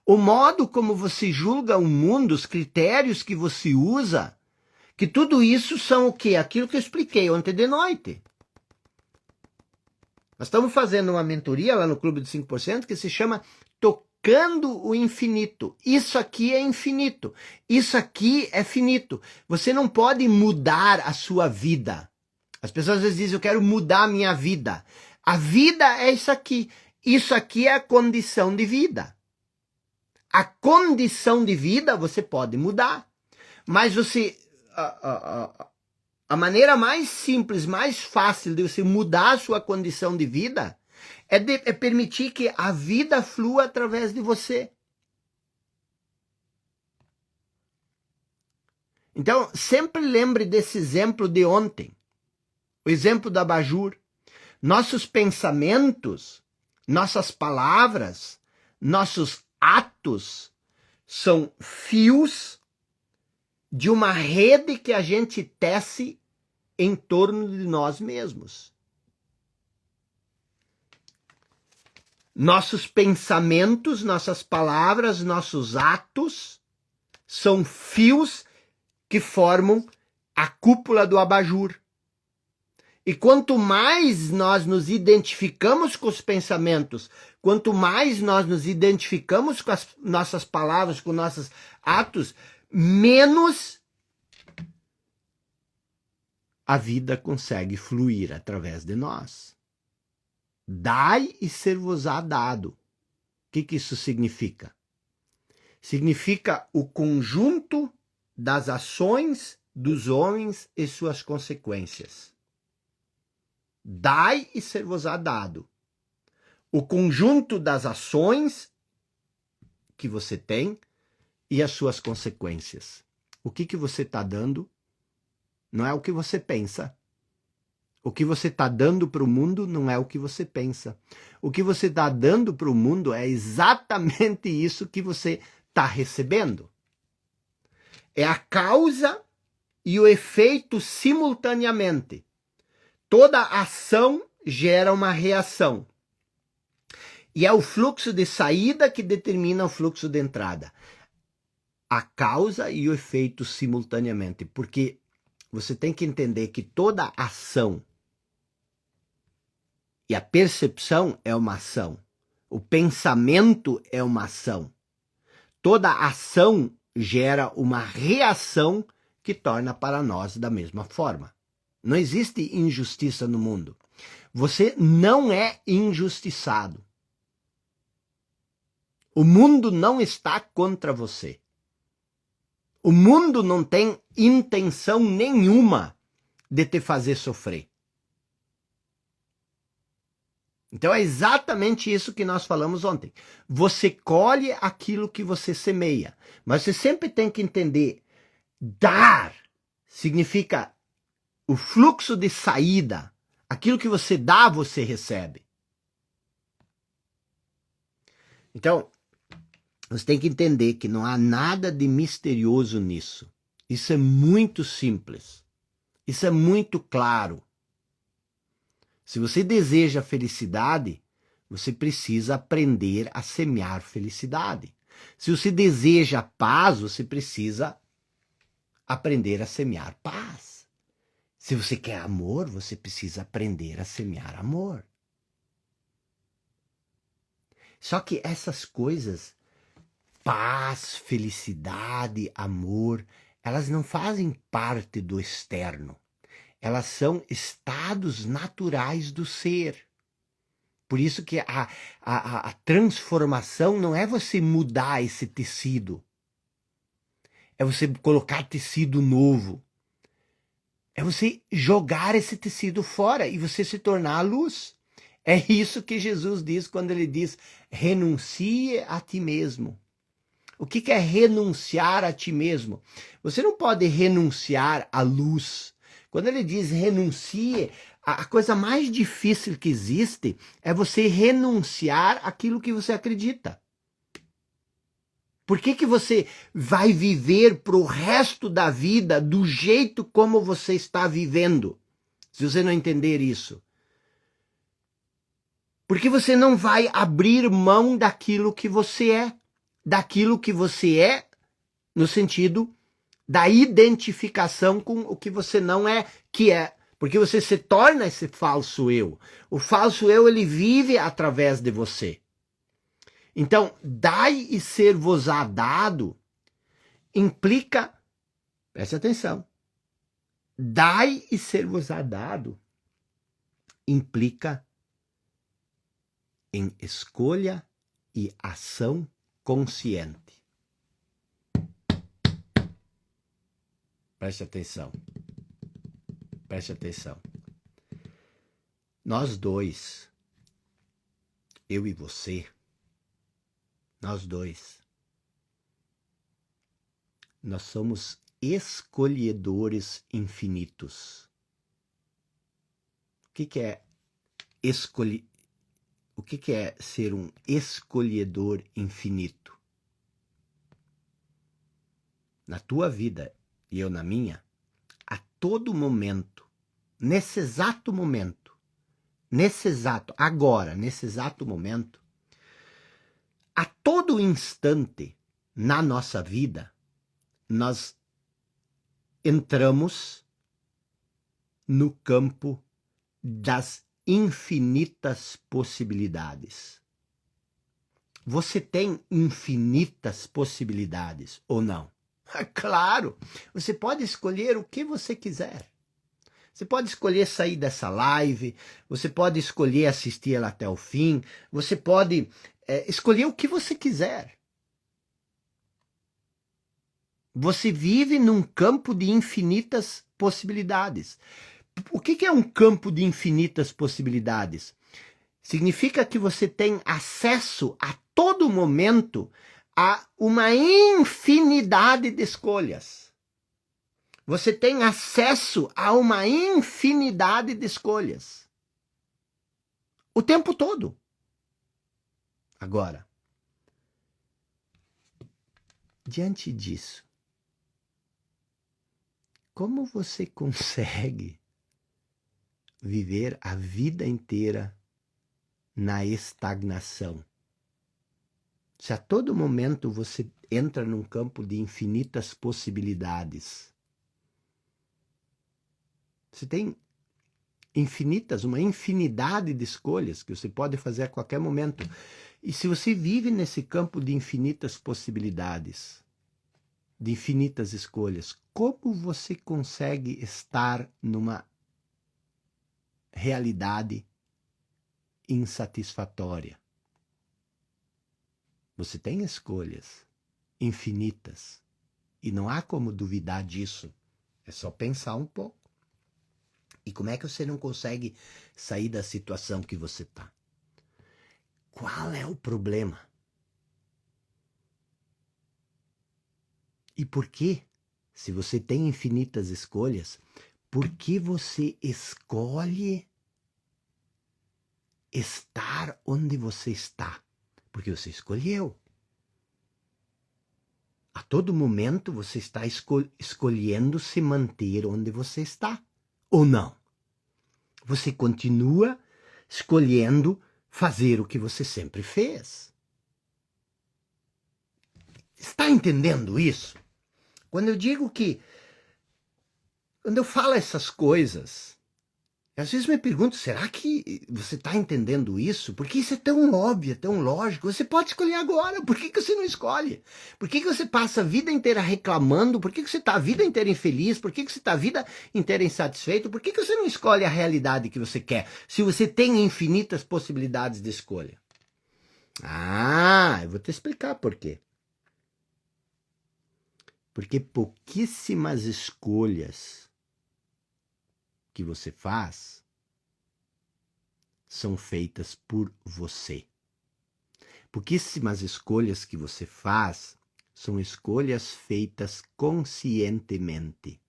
O modo como você julga o mundo, os critérios que você usa, que tudo isso são o quê? Aquilo que eu expliquei ontem de noite. Nós estamos fazendo uma mentoria lá no Clube de 5% que se chama Tocando o Infinito. Isso aqui é infinito. Isso aqui é finito. Você não pode mudar a sua vida. As pessoas às vezes dizem, eu quero mudar a minha vida. A vida é isso aqui. Isso aqui é a condição de vida. A condição de vida você pode mudar. Mas você... A maneira mais simples, mais fácil de você mudar a sua condição de vida é permitir que a vida flua através de você. Então, sempre lembre desse exemplo de ontem. O exemplo da abajur. Nossos pensamentos, nossas palavras, nossos atos são fios de uma rede que a gente tece em torno de nós mesmos. Nossos pensamentos, nossas palavras, nossos atos são fios que formam a cúpula do abajur. E quanto mais nós nos identificamos com os pensamentos, quanto mais nós nos identificamos com as nossas palavras, com nossos atos, menos a vida consegue fluir através de nós. Dai e ser-vos-á dado. O que isso significa? Significa o conjunto das ações dos homens e suas consequências. Dai e ser-vos-á dado. O conjunto das ações que você tem e as suas consequências. O que você está dando não é o que você pensa. O que você está dando para o mundo não é o que você pensa. O que você está dando para o mundo é exatamente isso que você está recebendo. É a causa e o efeito simultaneamente. Toda ação gera uma reação. E é o fluxo de saída que determina o fluxo de entrada. A causa e o efeito simultaneamente. Porque você tem que entender que toda ação e a percepção é uma ação. O pensamento é uma ação. Toda ação gera uma reação que torna para nós da mesma forma. Não existe injustiça no mundo. Você não é injustiçado. O mundo não está contra você. O mundo não tem intenção nenhuma de te fazer sofrer. Então é exatamente isso que nós falamos ontem. Você colhe aquilo que você semeia. Mas você sempre tem que entender, dar significa o fluxo de saída. Aquilo que você dá, você recebe. Então, você tem que entender que não há nada de misterioso nisso. Isso é muito simples. Isso é muito claro. Se você deseja felicidade, você precisa aprender a semear felicidade. Se você deseja paz, você precisa aprender a semear paz. Se você quer amor, você precisa aprender a semear amor. Só que essas coisas paz, felicidade, amor, elas não fazem parte do externo. Elas são estados naturais do ser. Por isso que a transformação não é você mudar esse tecido. É você colocar tecido novo. É você jogar esse tecido fora e você se tornar a luz. É isso que Jesus diz quando ele diz: renuncie a ti mesmo. O que é renunciar a ti mesmo? Você não pode renunciar à luz. Quando ele diz renuncie, a coisa mais difícil que existe é você renunciar àquilo que você acredita. Por que você vai viver para o resto da vida do jeito como você está vivendo? Se você não entender isso. Porque você não vai abrir mão daquilo que você é. Daquilo que você é, no sentido da identificação com o que você não é, que é. Porque você se torna esse falso eu. O falso eu, ele vive através de você. Então, dai e ser-vos-á dado implica, preste atenção, dai e ser-vos-á dado implica em escolha e ação consciente. Preste atenção. Preste atenção. Nós dois, eu e você, nós dois, nós somos escolhedores infinitos. O que é escolher? O que é ser um escolhedor infinito? Na tua vida e eu na minha, a todo momento, nesse exato momento, agora, nesse exato momento, a todo instante na nossa vida, nós entramos no campo das infinitas possibilidades. Você tem infinitas possibilidades ou não? Claro, você pode escolher o que você quiser. Você pode escolher sair dessa live, você pode escolher assistir ela até o fim, você pode escolher o que você quiser. Você vive num campo de infinitas possibilidades. O que é um campo de infinitas possibilidades? Significa que você tem acesso a todo momento a uma infinidade de escolhas. Você tem acesso a uma infinidade de escolhas. O tempo todo. Agora, diante disso, como você consegue viver a vida inteira na estagnação? Se a todo momento você entra num campo de infinitas possibilidades, você tem uma infinidade de escolhas que você pode fazer a qualquer momento. E se você vive nesse campo de infinitas possibilidades, de infinitas escolhas, como você consegue estar numa realidade insatisfatória? Você tem escolhas infinitas e não há como duvidar disso. É só pensar um pouco. E como é que você não consegue sair da situação que você está? Qual é o problema? E por que, se você tem infinitas escolhas, por que você escolhe estar onde você está? Porque você escolheu. A todo momento você está escolhendo se manter onde você está. Ou não? Você continua escolhendo fazer o que você sempre fez. Está entendendo isso? Quando eu digo que... Quando eu falo essas coisas, Às vezes me pergunto, será que você está entendendo isso? Porque isso é tão óbvio, é tão lógico. Você pode escolher agora. Por que você não escolhe? Por que você passa a vida inteira reclamando? Por que você está a vida inteira infeliz? Por que você está a vida inteira insatisfeito? Por que você não escolhe a realidade que você quer? Se você tem infinitas possibilidades de escolha. Ah, eu vou te explicar por quê. Porque pouquíssimas escolhas que você faz são feitas por você. Pouquíssimas escolhas que você faz são escolhas feitas conscientemente.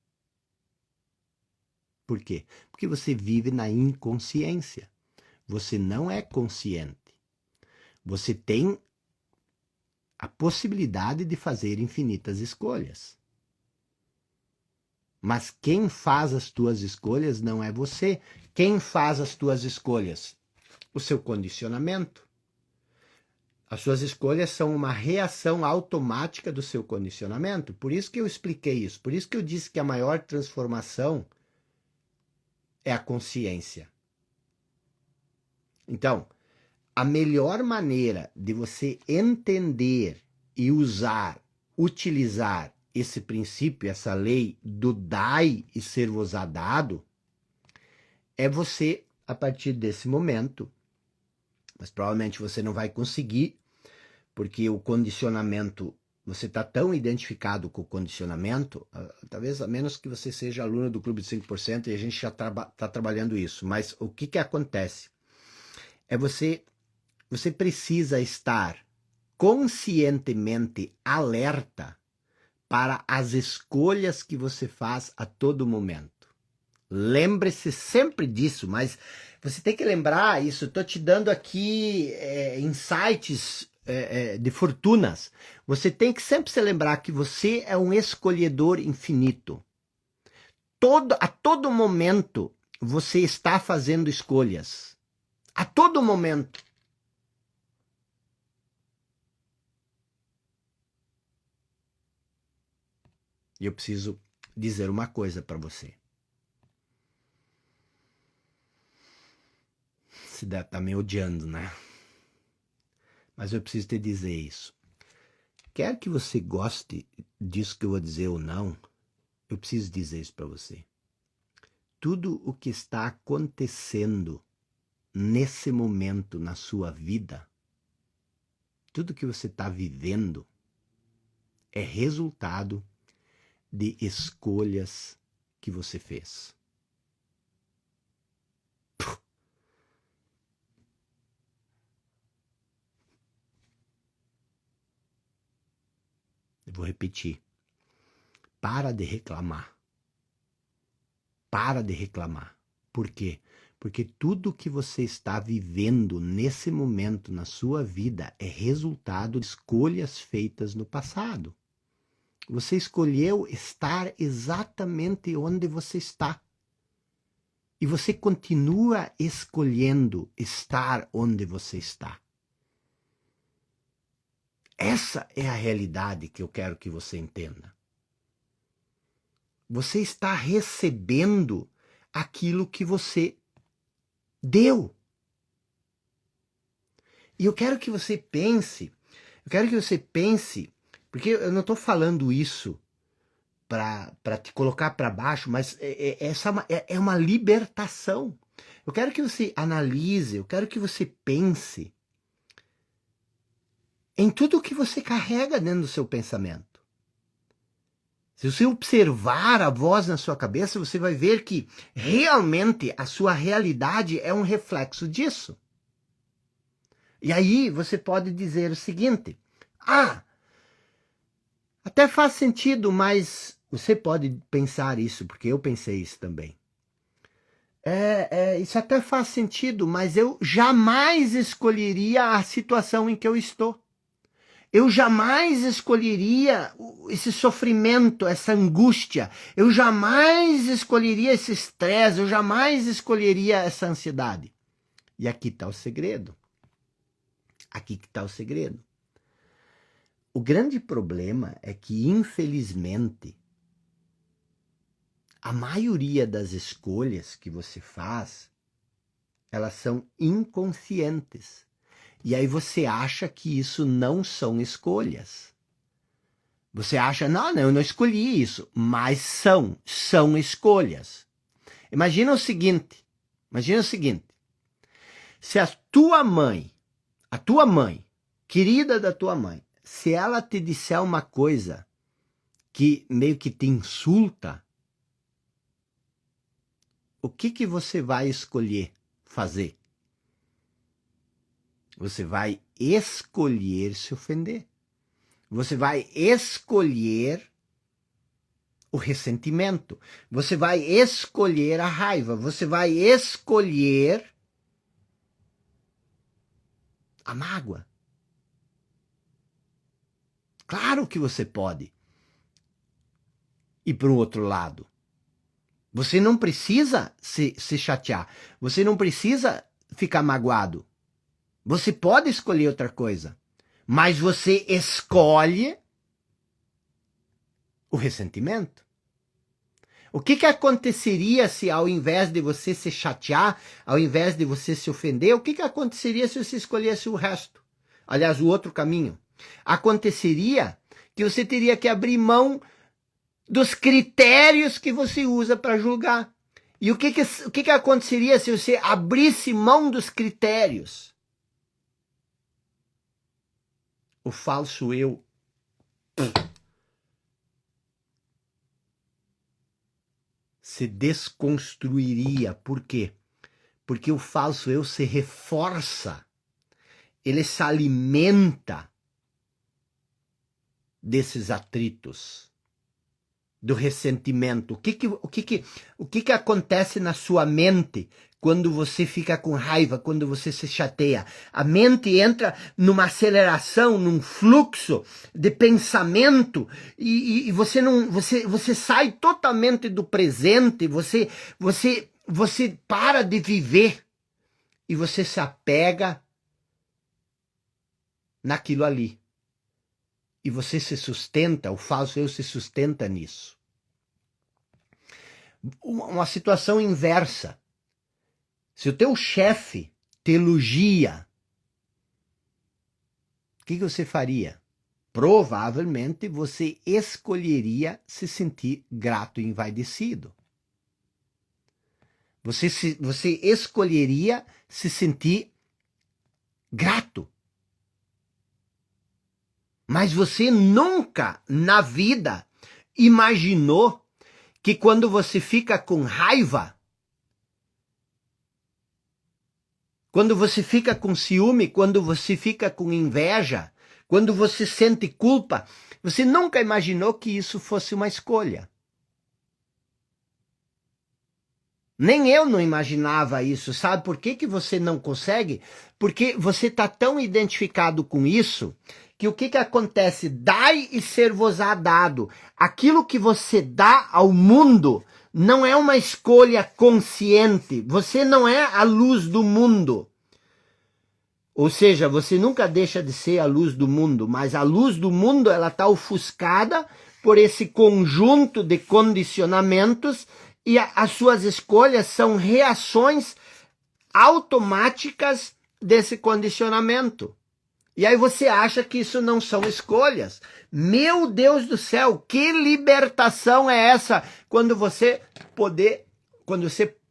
Por quê? Porque você vive na inconsciência. Você não é consciente. Você tem a possibilidade de fazer infinitas escolhas. Mas quem faz as tuas escolhas não é você. Quem faz as tuas escolhas? O seu condicionamento. As suas escolhas são uma reação automática do seu condicionamento. Por isso que eu expliquei isso. Por isso que eu disse que a maior transformação é a consciência. Então, a melhor maneira de você entender e utilizar esse princípio, essa lei do dai e ser-vos-á dado, é você, a partir desse momento, mas provavelmente você não vai conseguir, porque o condicionamento, você está tão identificado com o condicionamento, talvez a menos que você seja aluno do Clube de 5% e a gente já está trabalhando isso, mas o que acontece? É você precisa estar conscientemente alerta para as escolhas que você faz a todo momento. Lembre-se sempre disso, mas você tem que lembrar isso. Estou te dando aqui insights de fortunas. Você tem que sempre se lembrar que você é um escolhedor infinito. A todo momento você está fazendo escolhas. A todo momento. E eu preciso dizer uma coisa para você. Você deve estar me odiando, né? Mas eu preciso te dizer isso. Quer que você goste disso que eu vou dizer ou não, eu preciso dizer isso para você. Tudo o que está acontecendo nesse momento na sua vida, tudo que você está vivendo, é resultado de escolhas que você fez. Eu vou repetir. Para de reclamar. Para de reclamar. Por quê? Porque tudo que você está vivendo nesse momento na sua vida é resultado de escolhas feitas no passado. Você escolheu estar exatamente onde você está. E você continua escolhendo estar onde você está. Essa é a realidade que eu quero que você entenda. Você está recebendo aquilo que você deu. E eu quero que você pense, porque eu não estou falando isso para te colocar para baixo, mas essa é uma libertação. Eu quero que você analise, eu quero que você pense em tudo o que você carrega dentro do seu pensamento. Se você observar a voz na sua cabeça, você vai ver que realmente a sua realidade é um reflexo disso. E aí você pode dizer o seguinte: até faz sentido, mas você pode pensar isso, porque eu pensei isso também. Isso até faz sentido, mas eu jamais escolheria a situação em que eu estou. Eu jamais escolheria esse sofrimento, essa angústia. Eu jamais escolheria esse estresse. Eu jamais escolheria essa ansiedade. E aqui está o segredo. Aqui que está o segredo. O grande problema é que, infelizmente, A maioria das escolhas que você faz, elas são inconscientes. E aí você acha que isso não são escolhas. Você acha, não, eu não escolhi isso, mas são escolhas. Imagina o seguinte, se a tua mãe, querida da tua mãe, se ela te disser uma coisa que meio que te insulta, o que você vai escolher fazer? Você vai escolher se ofender. Você vai escolher o ressentimento. Você vai escolher a raiva. Você vai escolher a mágoa. Claro que você pode ir para o outro lado. Você não precisa se chatear. Você não precisa ficar magoado. Você pode escolher outra coisa. Mas você escolhe o ressentimento. O que aconteceria se, ao invés de você se chatear, ao invés de você se ofender, o que aconteceria se você escolhesse o resto? Aliás, o outro caminho. Aconteceria que você teria que abrir mão dos critérios que você usa para julgar. E o que aconteceria se você abrisse mão dos critérios? O falso eu se desconstruiria. Por quê? Porque o falso eu se reforça. Ele se alimenta desses atritos, do ressentimento. O que acontece na sua mente quando você fica com raiva, quando você se chateia? A mente entra numa aceleração, num fluxo de pensamento e você sai totalmente do presente, você para de viver e você se apega naquilo ali. E você se sustenta, o falso eu se sustenta nisso. Uma situação inversa. Se o teu chefe te elogia, o que você faria? Provavelmente você escolheria se sentir grato e envaidecido. Você escolheria se sentir grato. Mas você nunca na vida imaginou que quando você fica com raiva, quando você fica com ciúme, quando você fica com inveja, quando você sente culpa, você nunca imaginou que isso fosse uma escolha. Nem eu não imaginava isso. Sabe por que você não consegue? Porque você está tão identificado com isso que o que acontece? Dai e ser-vos-á dado. Aquilo que você dá ao mundo não é uma escolha consciente. Você não é a luz do mundo. Ou seja, você nunca deixa de ser a luz do mundo, mas a luz do mundo ela está ofuscada por esse conjunto de condicionamentos e as suas escolhas são reações automáticas desse condicionamento. E aí você acha que isso não são escolhas. Meu Deus do céu, que libertação é essa quando você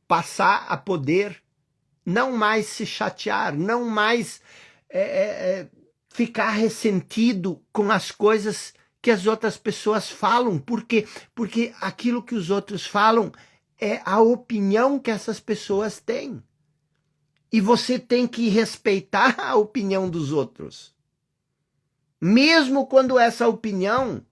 passar a poder não mais se chatear, não mais ficar ressentido com as coisas que as outras pessoas falam. Por quê? Porque aquilo que os outros falam é a opinião que essas pessoas têm. E você tem que respeitar a opinião dos outros. Mesmo quando essa opinião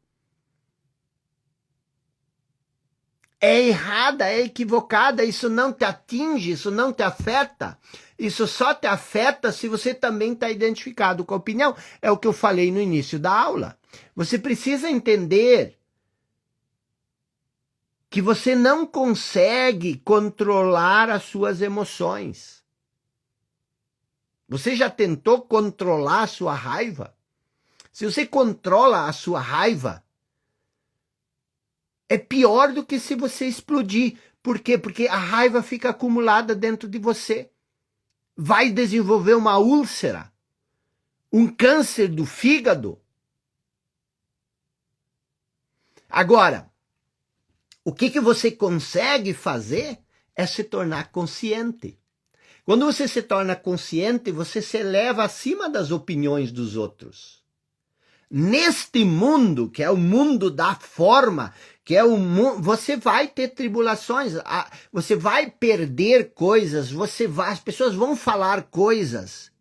é errada, é equivocada, isso não te atinge, isso não te afeta. Isso só te afeta se você também está identificado com a opinião. É o que eu falei no início da aula. Você precisa entender que você não consegue controlar as suas emoções. Você já tentou controlar a sua raiva? Se você controla a sua raiva, É pior do que se você explodir. Por quê? Porque a raiva fica acumulada dentro de você. Vai desenvolver uma úlcera, um câncer do fígado. Agora, o que você consegue fazer é se tornar consciente. Quando você se torna consciente, você se eleva acima das opiniões dos outros. Neste mundo, que é o mundo da forma, que é o mundo, você vai ter tribulações, você vai perder coisas, as pessoas vão falar coisas.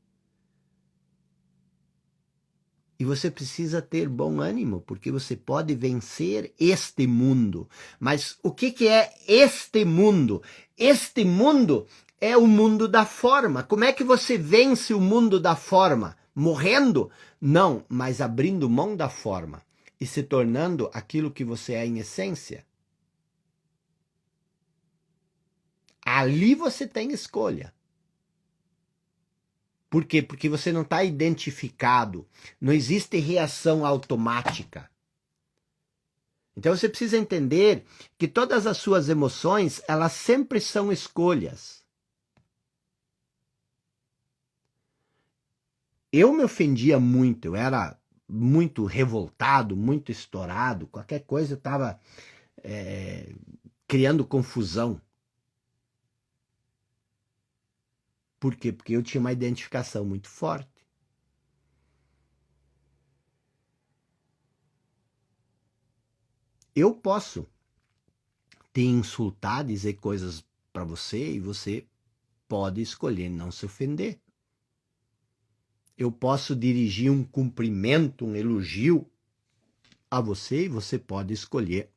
E você precisa ter bom ânimo, porque você pode vencer este mundo. Mas o que é este mundo? Este mundo é o mundo da forma. Como é que você vence o mundo da forma? Morrendo? Não, mas abrindo mão da forma e se tornando aquilo que você é em essência. Ali você tem escolha. Por quê? Porque você não está identificado. Não existe reação automática. Então você precisa entender que todas as suas emoções, elas sempre são escolhas. Eu me ofendia muito, eu era muito revoltado, muito estourado, qualquer coisa eu estava criando confusão. Por quê? Porque eu tinha uma identificação muito forte. Eu posso te insultar, dizer coisas para você e você pode escolher não se ofender. Eu posso dirigir um cumprimento, um elogio a você e você pode escolher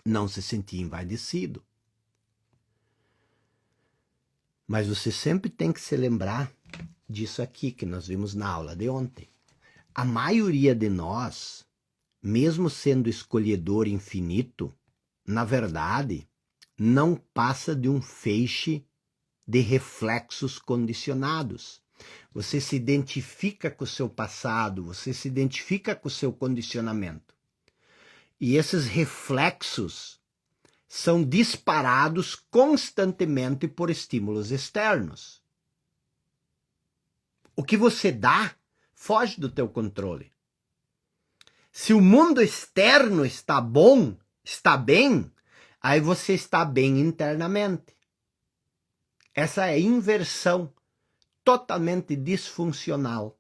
não se sentir envaidecido. Mas você sempre tem que se lembrar disso aqui que nós vimos na aula de ontem. A maioria de nós, mesmo sendo escolhedor infinito, na verdade, não passa de um feixe de reflexos condicionados. Você se identifica com o seu passado, você se identifica com o seu condicionamento. E esses reflexos são disparados constantemente por estímulos externos. O que você dá foge do teu controle. Se o mundo externo está bom, está bem, aí você está bem internamente. Essa é a inversão totalmente disfuncional.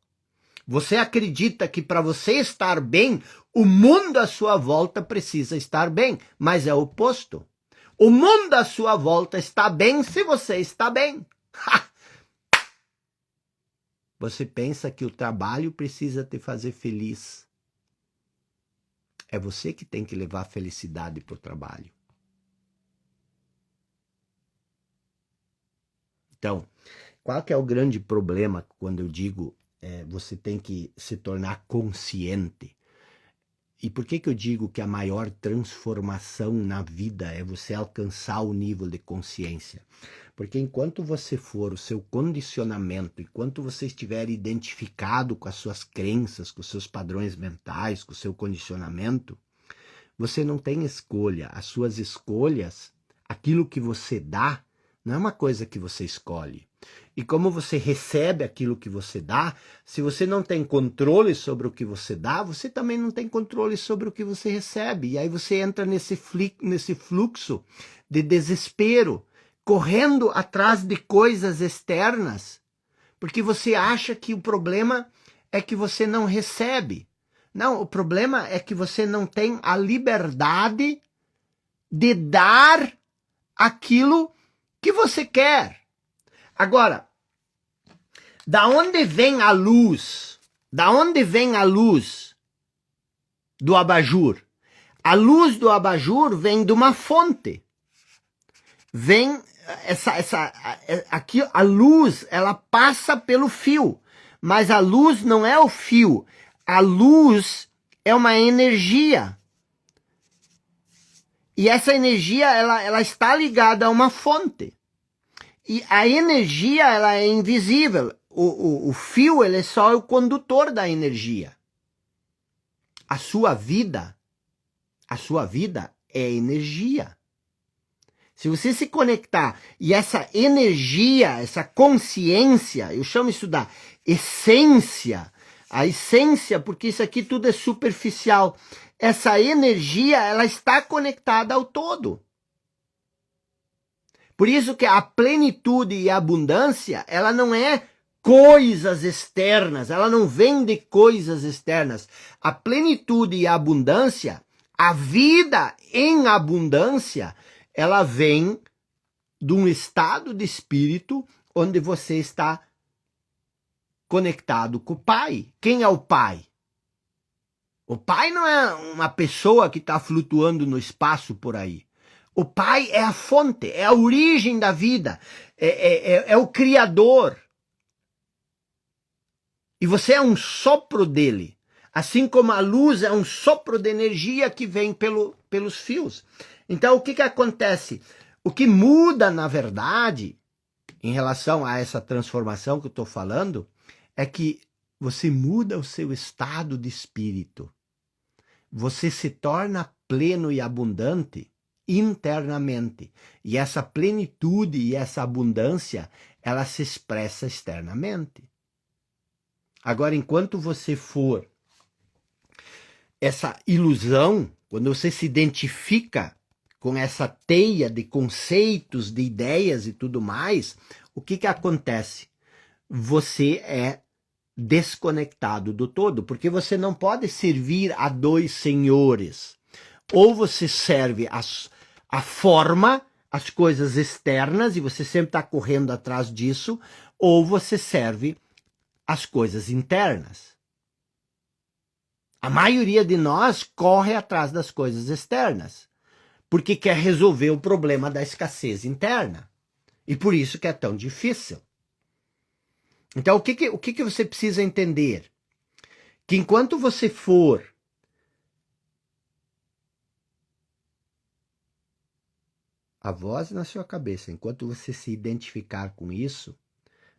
Você acredita que para você estar bem, o mundo à sua volta precisa estar bem, mas é o oposto. O mundo à sua volta está bem se você está bem. Você pensa que o trabalho precisa te fazer feliz. É você que tem que levar a felicidade para o trabalho. Então, qual que é o grande problema quando eu digo você tem que se tornar consciente? E por que eu digo que a maior transformação na vida é você alcançar o nível de consciência? Porque enquanto você for o seu condicionamento, enquanto você estiver identificado com as suas crenças, com os seus padrões mentais, com o seu condicionamento, você não tem escolha. As suas escolhas, aquilo que você dá, não é uma coisa que você escolhe. E como você recebe aquilo que você dá, se você não tem controle sobre o que você dá, você também não tem controle sobre o que você recebe. E aí você entra nesse fluxo de desespero, correndo atrás de coisas externas, porque você acha que o problema é que você não recebe. Não, o problema é que você não tem a liberdade de dar aquilo que você quer. Agora, da onde vem a luz? Da onde vem a luz do abajur? A luz do abajur vem de uma fonte. Vem aqui a luz, ela passa pelo fio, mas a luz não é o fio. A luz é uma energia. E essa energia ela está ligada a uma fonte. E a energia, ela é invisível. O fio, ele é só o condutor da energia. A sua vida é energia. Se você se conectar e essa energia, essa consciência, eu chamo isso da essência, a essência, porque isso aqui tudo é superficial. Essa energia, ela está conectada ao todo. Por isso que a plenitude e a abundância, ela não é coisas externas, ela não vem de coisas externas. A plenitude e a abundância, a vida em abundância, ela vem de um estado de espírito onde você está conectado com o Pai. Quem é o Pai? O Pai não é uma pessoa que está flutuando no espaço por aí. O Pai é a fonte, é a origem da vida, é o Criador. E você é um sopro dele. Assim como a luz é um sopro de energia que vem pelos fios. Então, o que acontece? O que muda, na verdade, em relação a essa transformação que eu estou falando, é que você muda o seu estado de espírito. Você se torna pleno e abundante internamente. E essa plenitude e essa abundância, ela se expressa externamente. Agora, enquanto você for essa ilusão, quando você se identifica com essa teia de conceitos, de ideias e tudo mais, o que acontece? Você é desconectado do todo, porque você não pode servir a dois senhores. Ou você serve a forma, as coisas externas, e você sempre está correndo atrás disso, ou você serve as coisas internas. A maioria de nós corre atrás das coisas externas, porque quer resolver o problema da escassez interna. E por isso que é tão difícil. Então, o que você precisa entender? Que enquanto você for a voz na sua cabeça, enquanto você se identificar com isso,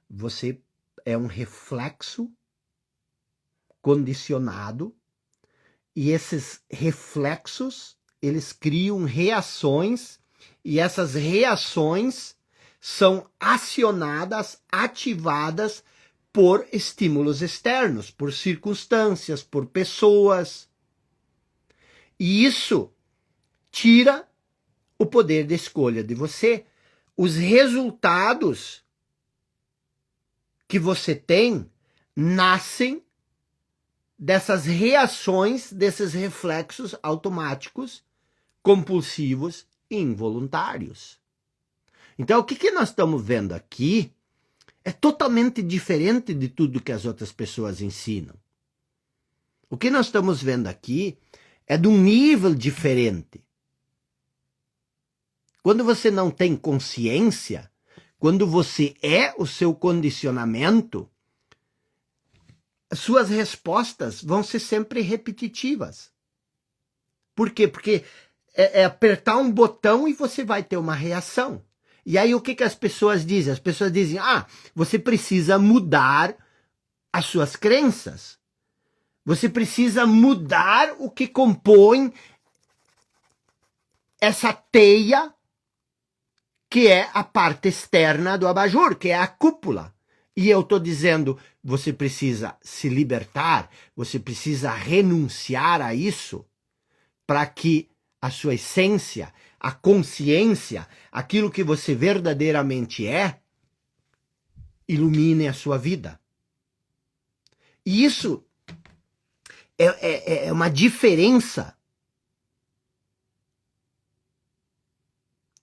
você é um reflexo condicionado, e esses reflexos, eles criam reações, e essas reações são acionadas, ativadas por estímulos externos, por circunstâncias, por pessoas. E isso tira o poder de escolha de você. Os resultados que você tem nascem dessas reações, desses reflexos automáticos, compulsivos e involuntários. Então, o que nós estamos vendo aqui é totalmente diferente de tudo que as outras pessoas ensinam. O que nós estamos vendo aqui é de um nível diferente. Quando você não tem consciência, quando você é o seu condicionamento, suas respostas vão ser sempre repetitivas. Por quê? Porque é apertar um botão e você vai ter uma reação. E aí o que as pessoas dizem? As pessoas dizem, você precisa mudar as suas crenças. Você precisa mudar o que compõe essa teia que é a parte externa do abajur, que é a cúpula. E eu estou dizendo, você precisa se libertar, você precisa renunciar a isso para que a sua essência, a consciência, aquilo que você verdadeiramente é, ilumine a sua vida. E isso é uma diferença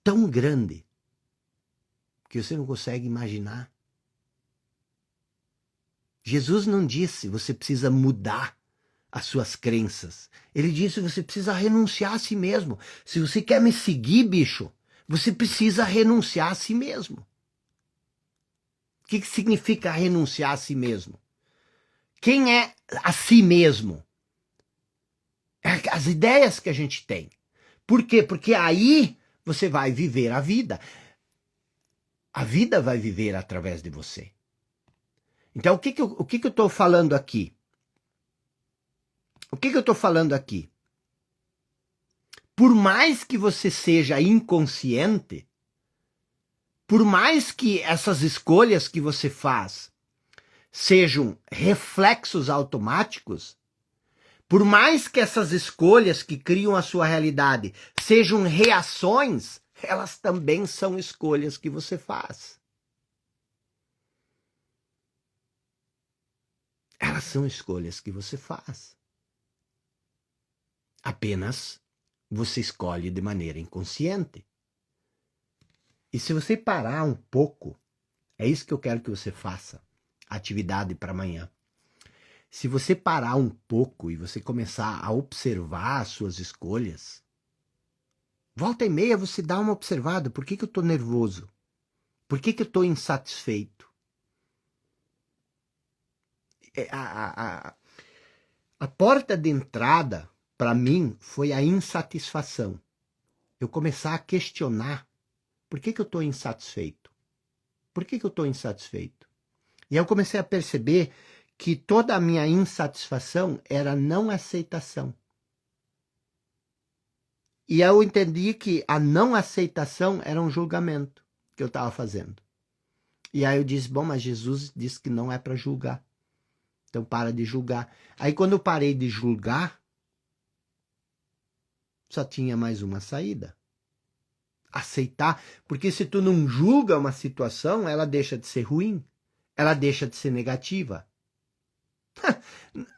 tão grande que você não consegue imaginar. Jesus não disse, você precisa mudar as suas crenças. Ele disse, você precisa renunciar a si mesmo. Se você quer me seguir, bicho, você precisa renunciar a si mesmo. O que significa renunciar a si mesmo? Quem é a si mesmo? É as ideias que a gente tem. Por quê? Porque aí você vai viver a vida. A vida vai viver através de você. Então, o que eu estou falando aqui? O que eu estou falando aqui? por mais que você seja inconsciente, por mais que essas escolhas que você faz sejam reflexos automáticos, por mais que essas escolhas que criam a sua realidade sejam reações, elas também são escolhas que você faz. Elas são escolhas que você faz. Apenas você escolhe de maneira inconsciente. E se você parar um pouco, é isso que eu quero que você faça, atividade para amanhã. Se você parar um pouco e você começar a observar as suas escolhas, volta e meia você dá uma observada. Por que eu estou nervoso? Por que eu estou insatisfeito? A porta de entrada, para mim, foi a insatisfação. Eu começar a questionar. Por que eu estou insatisfeito? Por que eu estou insatisfeito? E aí eu comecei a perceber que toda a minha insatisfação era não aceitação. E eu entendi que a não aceitação era um julgamento que eu estava fazendo. E aí eu disse, bom, mas Jesus disse que não é para julgar. Então para de julgar. Aí quando eu parei de julgar, só tinha mais uma saída. Aceitar. Porque se tu não julga uma situação, ela deixa de ser ruim. Ela deixa de ser negativa.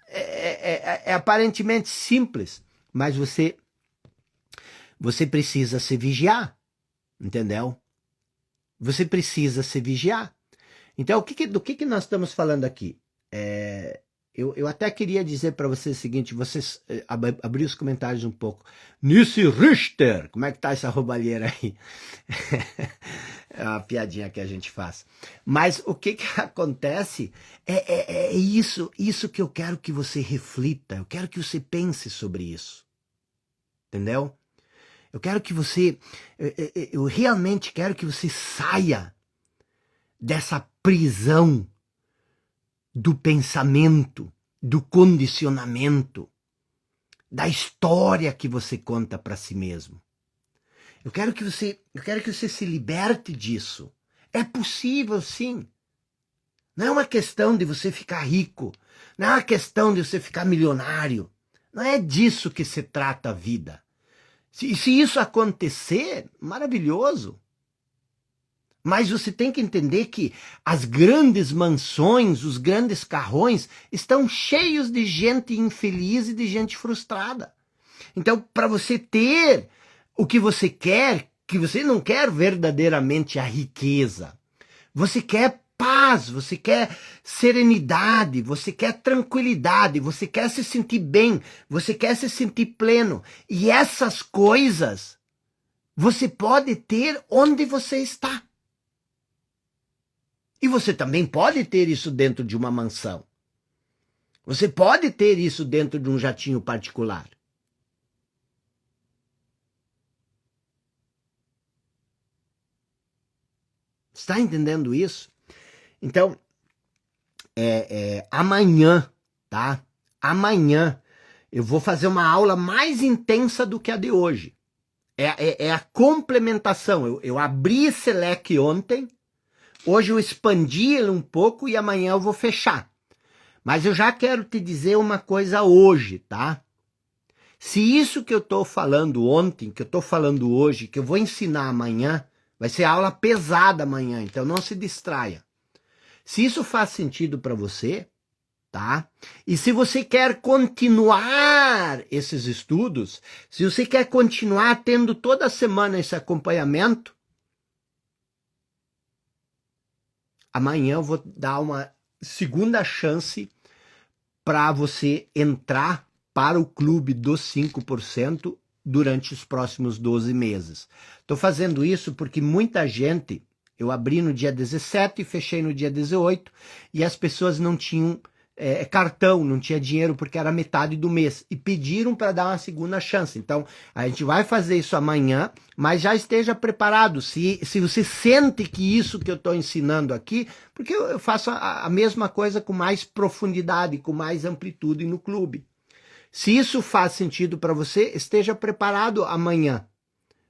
É aparentemente simples, mas você precisa se vigiar, entendeu? Você precisa se vigiar. Então, do que nós estamos falando aqui? Eu até queria dizer para vocês o seguinte, vocês abrir os comentários um pouco. Nisse Richter, como é que tá essa roubalheira aí? É uma piadinha que a gente faz. Mas o que acontece é isso que eu quero que você reflita, eu quero que você pense sobre isso. Entendeu? Eu quero que você, eu realmente quero que você saia dessa prisão do pensamento, do condicionamento, da história que você conta para si mesmo. Eu quero que você se liberte disso. É possível, sim. Não é uma questão de você ficar rico. Não é uma questão de você ficar milionário. Não é disso que se trata a vida. Se isso acontecer, maravilhoso. Mas você tem que entender que as grandes mansões, os grandes carrões, estão cheios de gente infeliz e de gente frustrada. Então, para você ter o que você não quer verdadeiramente a riqueza. Você quer paz, você quer serenidade, você quer tranquilidade, você quer se sentir bem, você quer se sentir pleno. E essas coisas você pode ter onde você está. E você também pode ter isso dentro de uma mansão. Você pode ter isso dentro de um jatinho particular. Está entendendo isso? Então, amanhã, tá? Amanhã eu vou fazer uma aula mais intensa do que a de hoje. É a complementação. Eu abri esse leque ontem, hoje eu expandi ele um pouco e amanhã eu vou fechar. Mas eu já quero te dizer uma coisa hoje, tá? Se isso que eu estou falando ontem, que eu estou falando hoje, que eu vou ensinar amanhã, vai ser aula pesada amanhã, então não se distraia. Se isso faz sentido para você, tá? E se você quer continuar esses estudos, se você quer continuar tendo toda semana esse acompanhamento, amanhã eu vou dar uma segunda chance para você entrar para o clube dos 5% durante os próximos 12 meses. Estou fazendo isso porque muita gente, eu abri no dia 17 e fechei no dia 18, e as pessoas não tinham cartão, não tinha dinheiro porque era metade do mês, e pediram para dar uma segunda chance. Então, a gente vai fazer isso amanhã, mas já esteja preparado. Se você sente que isso que eu estou ensinando aqui, porque eu faço a mesma coisa com mais profundidade, com mais amplitude no clube. Se isso faz sentido para você, esteja preparado amanhã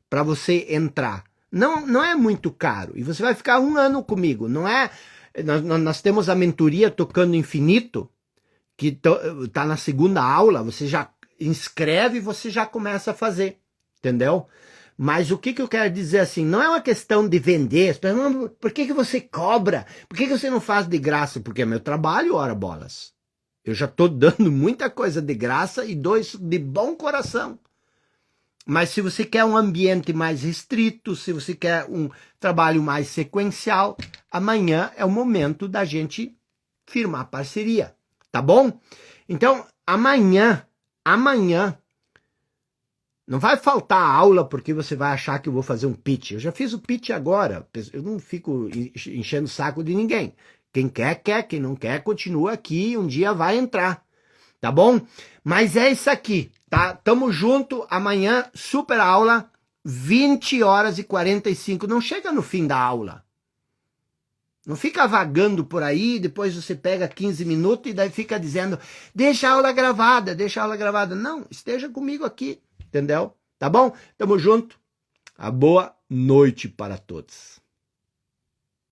para você entrar. Não é muito caro. E você vai ficar 1 ano comigo. Não é. Nós temos a mentoria Tocando Infinito, que tá na 2ª aula. Você já inscreve e você já começa a fazer. Entendeu? Mas o que eu quero dizer assim, não é uma questão de vender. Por que você cobra? Por que você não faz de graça? Porque é meu trabalho, ora bolas. Eu já estou dando muita coisa de graça e dou isso de bom coração. Mas se você quer um ambiente mais restrito, se você quer um trabalho mais sequencial, amanhã é o momento da gente firmar parceria, tá bom? Então, amanhã, não vai faltar aula porque você vai achar que eu vou fazer um pitch. Eu já fiz o pitch agora, eu não fico enchendo o saco de ninguém. Quem quer, quer. Quem não quer, continua aqui e um dia vai entrar. Tá bom? Mas é isso aqui, tá? Tamo junto. Amanhã, super aula, 20h45. Não chega no fim da aula. Não fica vagando por aí, depois você pega 15 minutos e daí fica dizendo, deixa a aula gravada, deixa a aula gravada. Não, esteja comigo aqui, entendeu? Tá bom? Tamo junto. A boa noite para todos.